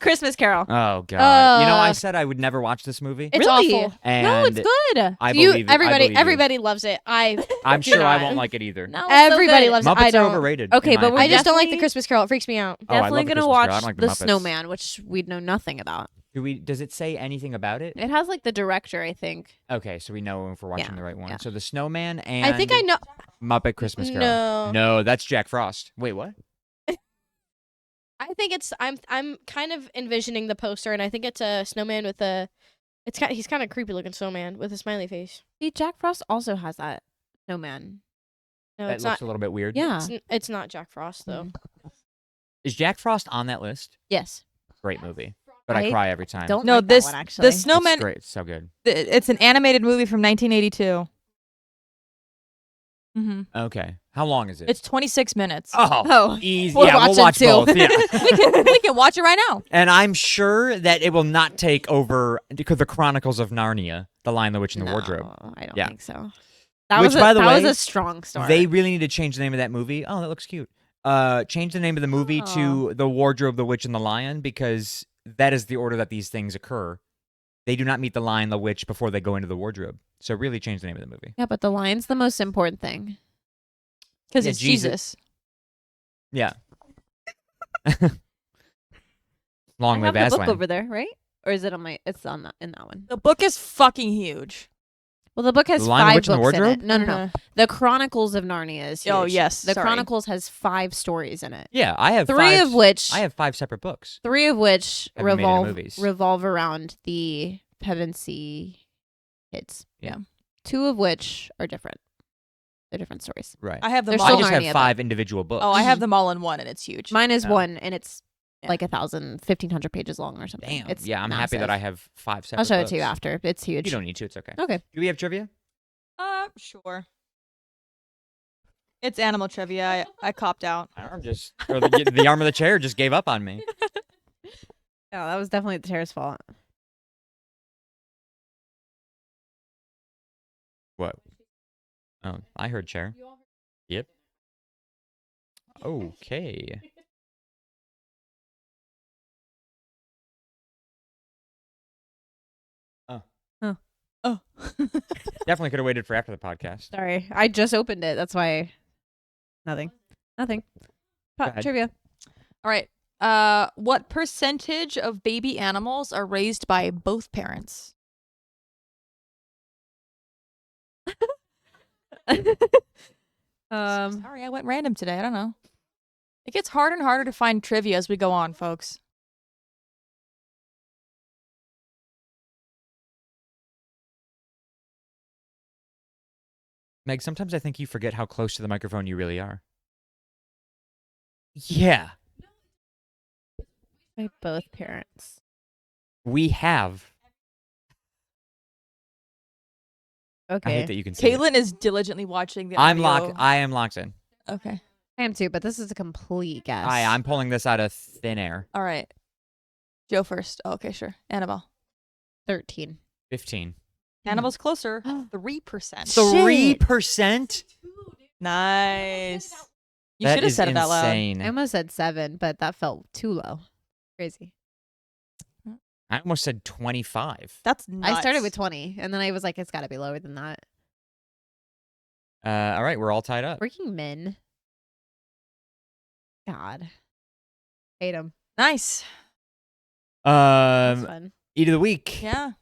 Christmas Carol. Oh God. You know, I Uh, said I would never watch this movie. It's Really? awful. And No, it's good. I You, believe it. everybody, I believe you. everybody loves it. I'm do sure I not. won't like it either. No, it's so Everybody good. loves it. Muppets I are don't. overrated. Okay, in my but we're I opinion. just don't like the Definitely- Christmas Carol. It freaks me out. Oh, I love Definitely the gonna Christmas watch Carol. I don't like the the Muppets. Snowman, which we know nothing about. Does it say anything about it? It has like the director, I think. Okay, so we know if we're watching Yeah, the right one. yeah. So the Snowman and I think I know. Muppet Christmas Carol. No. No, that's Jack Frost. Wait, what? I think it's. I'm kind of envisioning the poster, and I think it's a snowman with a. He's kind of creepy looking snowman with a smiley face. See, Jack Frost also has that Snowman. No, That it's looks not. a little bit weird. Yeah. It's not Jack Frost though. Is Jack Frost on that list? Yes. Great movie. But I I cry every time. Don't No, like this that one, actually. the It's Snowman. great. It's so good. It's an animated movie from 1982. Mm-hmm. Okay. How long is it? It's 26 minutes. Oh. easy. we'll Yeah, watch we'll it watch too. both. Yeah. we can watch it right now. And I'm sure that it will not take over the Chronicles of Narnia, The Lion, the Witch, and the Wardrobe. No, I don't Yeah. think so. That Which, was a, by the that way, was a strong start. They really need to change the name of that movie. Oh, that looks cute. Change the name of the movie to The Wardrobe, the Witch, and the Lion, because that is the order that these things occur. They do not meet the lion, the witch before they go into the wardrobe. So really change the name of the movie. Yeah, but the lion's the most important thing. Because Yeah, it's Jesus. Jesus. Yeah. I Long have live the book Aslan. over there, right? Or is it on my? It's on that in that one. The book is fucking huge. Well, the book has The Lion, the 5 Witch, and the books in Wardrobe? it. No, no, no. The Chronicles of Narnia is huge. Oh, yes, The sorry. Chronicles has 5 stories in it. Yeah, I have 3 5, of which I have 5 separate books. 3 of which Haven't made any movies. revolve around the Pevensey kids. Yeah. 2 of which are different. They're different stories. Right. I have them There's I all. still just have Narnia, 5 individual books. Oh, I have them all in one, and it's huge. Mine is Oh. 1, and it's Yeah. like 1,500 pages long or something. Damn. It's Yeah, I'm happy that massive. I have 5 separate I'll show books. it to you after. It's huge. You don't need to. It's okay. Okay. Do we have trivia? Sure. It's animal trivia. I copped out. The arm of the chair just gave up on me. Yeah, that was definitely the chair's fault. What? Oh, I heard chair. Yep. Okay. Oh. Definitely could have waited for after the podcast. Sorry, I just opened it. That's why. Nothing. ahead. Trivia. All right. What percentage of baby animals are raised by both parents? Sorry, I went random today. I don't know. It gets harder and harder to find trivia as we go on, folks. Meg, sometimes I think you forget how close to the microphone you really are. Yeah, By both parents. we have. I Okay. hate that you can see it. Caitlin is diligently watching the I'm audio. locked. I am locked in. Okay. I am too, but this is a complete guess. I'm pulling this out of thin air. All right. Joe first. Oh, okay, sure. Annabelle. 13. 15. Annabelle's closer. 3%. 3%? Nice. You That should have is said it out loud. insane. I almost said 7, but that felt too low. Crazy. I almost said 25. That's nuts. I started with 20, and then I was like, it's got to be lower than that. All right, we're all tied up. Freaking men. God. Hate them. Nice. That's fun. Eat of the week. Yeah.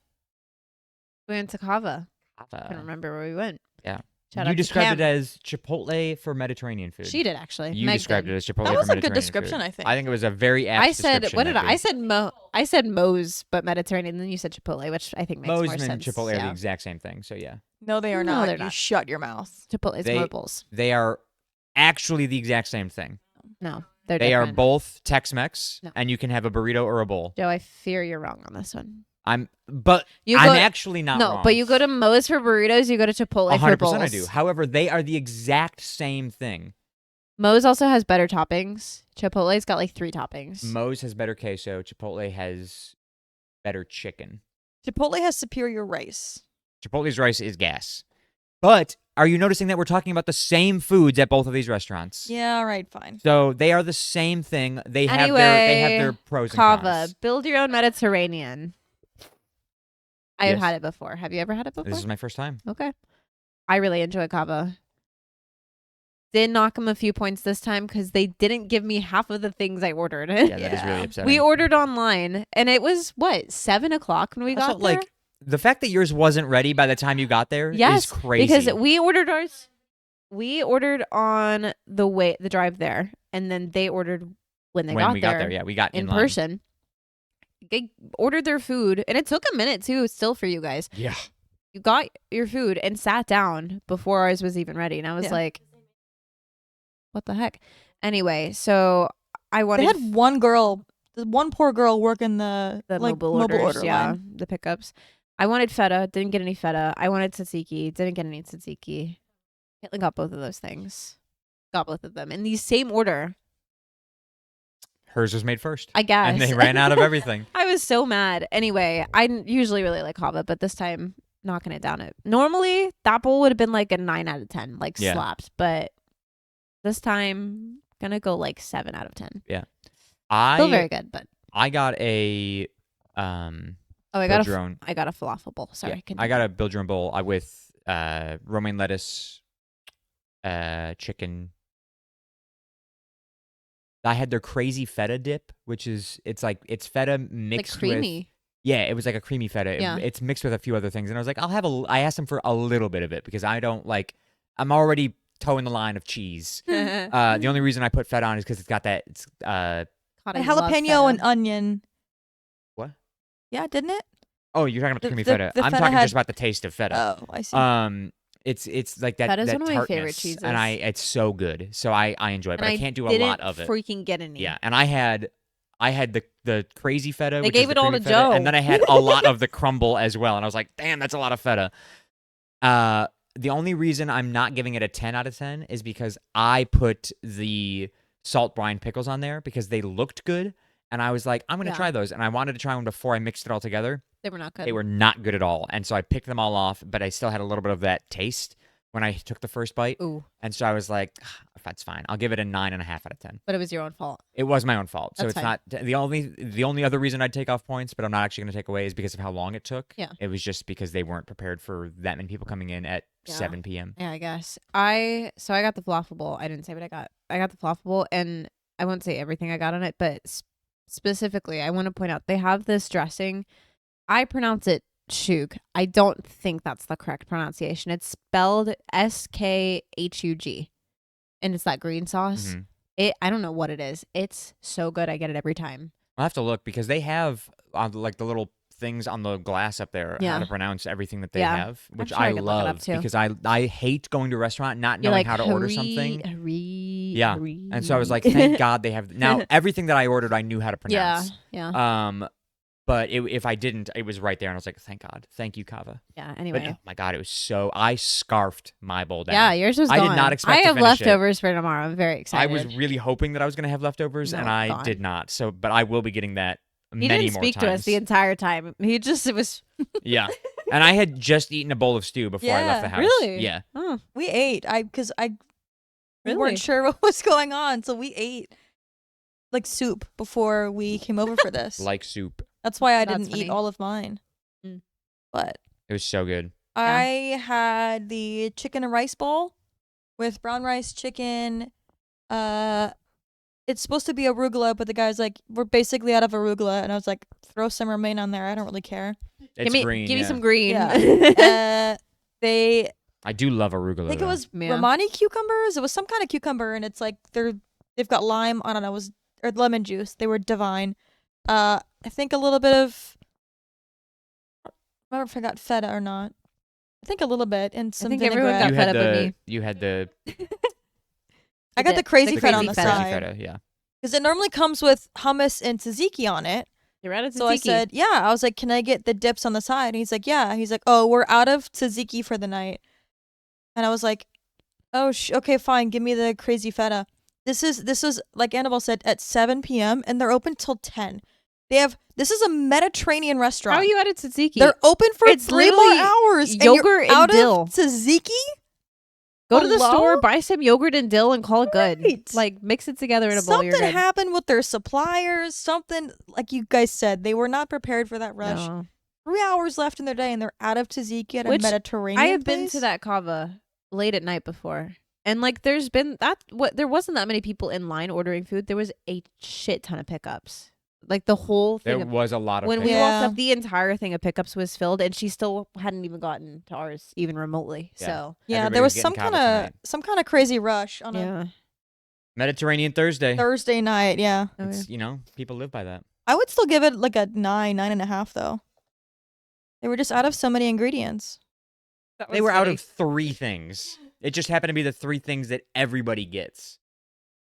We went to Cava. I don't remember where we went. yeah. Shout You out to described Cam. it as Chipotle for Mediterranean food. She did actually. You Meg described did. it as Chipotle That for was a good Mediterranean description, food. I think. I think it was a very apt I said, description, what did I? Meggie. I said I said Moe's, but Mediterranean. And then you said Chipotle, which I think makes Moe's more and sense. Chipotle are yeah. the exact same thing, so yeah. No, they are No, not. they're You not. shut your mouth. Chipotle's They- mobiles. They are actually the exact same thing. No, they're They are different. both Tex-Mex, No. and you can have a burrito or a bowl. Joe, I fear you're wrong on this one. I'm You I'm go- actually not no, wrong. but you go to Moe's for burritos. You go to Chipotle for 100% bowls. I do. However, they are the exact same thing. Moe's also has better toppings. Chipotle's got like 3 toppings. Moe's has better queso. Chipotle has better chicken. Chipotle has superior rice. Chipotle's rice is gas. But are you noticing that we're talking about the same foods at both of these restaurants? Yeah, all right, fine. So they are the same thing. They have Anyway, their pros and Cava, cons. build your own Mediterranean. I have Yes. had it before. Have you ever had it before? This is my first time. Okay. I really enjoy Cava. Did knock them a few points this time because they didn't give me half of the things I ordered. Yeah, that is really upsetting. We ordered online, and it was what 7 o'clock when we Also, got there. like the fact that yours wasn't ready by the time you got there Yes, is crazy. because we ordered ours. We ordered on the drive there, and then they ordered when they when got we there got there, yeah, we got in line. person. They ordered their food, and it took a minute too. Still for you guys, Yeah. you got your food and sat down before ours was even ready, and I was Yeah. like, "What the heck?" Anyway, so I They wanted had one poor girl working the mobile order orders, yeah, line. the pickups. I wanted feta, didn't get any feta. I wanted tzatziki, didn't get any tzatziki. Caitlin got both of those things. Got both of them in the same order, Hers was made first. I guess. And they ran out of everything. I was so mad. Anyway, usually really like Cava, but this time knocking it down. Normally that bowl would have been like a 9 out of 10, like Yeah. slaps, but this time gonna go like 7 out of 10. Still very good, but I got a I build got your own. I got a falafel bowl. Sorry, Yeah, continue. I got a build your own bowl with romaine lettuce, chicken. I had their crazy feta dip, which is it's feta like mixed creamy. with it was like a creamy feta. Yeah. It's mixed with a few other things, and I was like, I asked them for a little bit of it because I don't like. I'm already toeing the line of cheese. The only reason I put feta on is because it's got that. It's God, And I love jalapeno feta. and onion. What? Yeah, didn't it? Oh, you're talking about the creamy the- feta. the I'm feta talking had- just about the taste of feta. Oh, I see. It's like that. Feta's that one of my favorite tartness, cheeses. and it's so good. So I enjoy it, but And I can't do a didn't lot of it. Freaking get any. Yeah, and I had the crazy feta. They which gave is the it all creamy to feta, Joe. and then I had a lot of the crumble as well, and I was like, damn, that's a lot of feta. the only reason I'm not giving it a 10 out of 10 is because I put the salt brine pickles on there because they looked good. And I was like, I'm going to Yeah. try those. And I wanted to try one before I mixed it all together. They were not good. They were not good at all. And so I picked them all off, but I still had a little bit of that taste when I took the first bite. Ooh, And so I was like, that's fine. I'll give it a 9.5 out of 10. but it was your own fault. It was my own fault. So That's it's fine. not the only other reason I'd take off points, but I'm not actually going to take away is because of how long it took. Yeah. It was just because they weren't prepared for that many people coming in at Yeah. 7 p.m. Yeah, I guess. I got the falafel bowl. I didn't say what I got. I got the falafel bowl, and I won't say everything I got on it, but specifically, I want to point out they have this dressing. I pronounce it shug. I don't think that's the correct pronunciation. It's spelled SKHUG, and it's that green sauce. Mhm. I don't know what it is. It's so good. I get it every time. I'll have to look because they have like the little things on the glass up there how Yeah. to pronounce everything that they Yeah. have, which sure I I could look it up, love too. because I hate going to a restaurant not You're knowing like how to order hurry, something. hurry, Yeah. hurry. And so I was like, thank God they have now everything that I ordered I knew how to Yeah, pronounce. yeah, But if I didn't, it was right there, and I was like, "Thank God, thank you, Kava." yeah. But Anyway, oh my God, it was so I scarfed my bowl down. yeah, yours was I did gone. not expect I to have finish it. leftovers for tomorrow. I'm very I excited. was really hoping that I was going to have leftovers, and No, I gone. did not. So, but I will be getting that He many didn't more speak times. to us the entire time. It was. Yeah, and I had just eaten a bowl of stew before I left Yeah, the house. really? Yeah, Oh, We ate. Because we Really? weren't sure what was going on, so we ate like soup before we came over for this. like soup. That's why I That's didn't funny. eat all of mine. Mm. But It was so good. I had the chicken and rice bowl with brown rice, chicken. It's supposed to be arugula, but the guy's like, "We're basically out of arugula," and I was like, "Throw some romaine on there. I don't really care." It's green. give me yeah. some green. Yeah. They I do love arugula. I think it though. was Yeah. Romani cucumbers. It was some kind of cucumber, and it's like they've got lime. I don't know. It was or lemon juice. They were divine. I think a little bit of. I don't remember if I got feta or not. I think a little bit and some think everyone vinaigrette. got you fed had up with the me. you had the I got the dip. crazy The feta on crazy the feta. crazy side feta. Yeah, because it normally comes with hummus and tzatziki on it. You're out of So I said, "Yeah." I was like, "Can I get the dips on the side?" And he's like, "Yeah." He's like, "Oh, we're out of tzatziki for the night," and I was like, "Oh, okay, fine. Give me the crazy feta." This is like Annabelle said at 7 p.m. and they're open till 10. This is a Mediterranean restaurant. How are you out of tzatziki? They're open for It's 3 more literally hours. And you're yogurt and out dill. of tzatziki? Go to the Hello? store, buy some yogurt and dill, and call it good. Right. Like mix it together in a bowl. Something You're good. happened with their suppliers. Something like you guys said, they were not prepared for that rush. No. 3 hours left in their day, and they're out of tzatziki at Which a Mediterranean. I have been place? to that kava late at night before, and like there wasn't that many people in line ordering food. There was a shit ton of pickups. Like the whole there thing. was a lot of When we pickups. Yeah. walked up, the entire thing of pickups was filled, and she still hadn't even gotten to ours, even remotely. Yeah. So Yeah, Everybody there was getting some kava kind tonight. of crazy rush on a yeah. Mediterranean Thursday. Thursday night. Yeah, Oh, yeah. It's, people live by that. I would still give it like a 9.5 though. They were just out of so many ingredients. They were out of 3 things. It just happened to be the 3 things that everybody gets.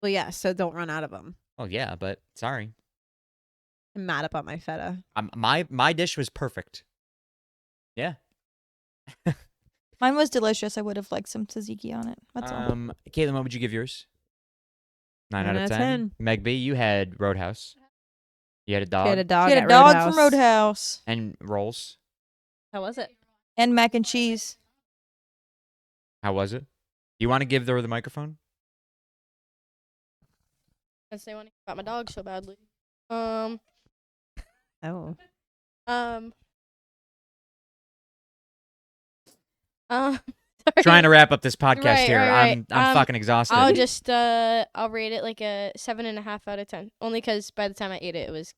Well, yeah. So don't run out of them. Oh yeah, but sorry. I'm mad about my feta. My dish was perfect. Yeah. Mine was delicious. I would have liked some tzatziki on it. That's all. Caitlin, what would you give yours? 9 out 9 of out of 10. Meg B, you had Roadhouse. You had a dog She had a dog. She had at a dog Roadhouse. from Roadhouse and rolls. How was it? and mac and cheese. How was it? You want to give her the microphone? Because they want to hear about my dog so badly. Oh. Sorry. Trying to wrap up this podcast Right, here. right. I'm fucking exhausted. I'll just I'll rate it like a 7.5 out of 10. Only because by the time I ate it, it was.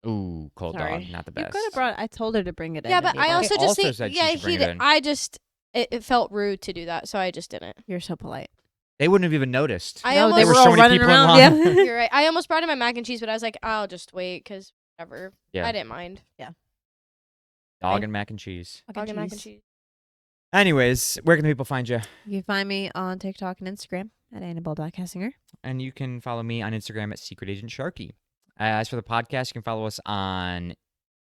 Ooh, cold Sorry. dog, not the You best. could have brought. I told her to bring it in. Yeah, and but you I brought also it. just also think said she yeah should bring he it did. in. I just it felt rude to do that, so I just didn't. You're so polite. They wouldn't have even noticed. I No, almost they There were were all so many running people in around. line. Yeah. You're right. I almost brought in my mac and cheese, but I was like, I'll just wait because whatever. Yeah. I didn't mind. Dog and mac and cheese. Dog and mac and cheese. Anyways, where can people find you? You can find me on TikTok and Instagram at Annabelle.Kessinger. And you can follow me on Instagram at Secret Agent Sharky. As for the podcast, you can follow us on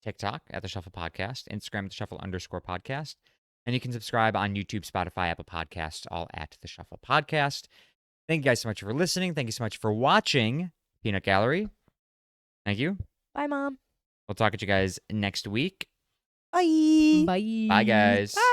TikTok at The Shuffle Podcast, Instagram at The Shuffle _podcast. And you can subscribe on YouTube, Spotify, Apple Podcasts, all at The Shuffle Podcast. Thank you guys so much for listening. Thank you so much for watching Peanut Gallery. Thank you. Bye, Mom. We'll talk to you guys next week. Bye. Bye. Bye, guys. Bye.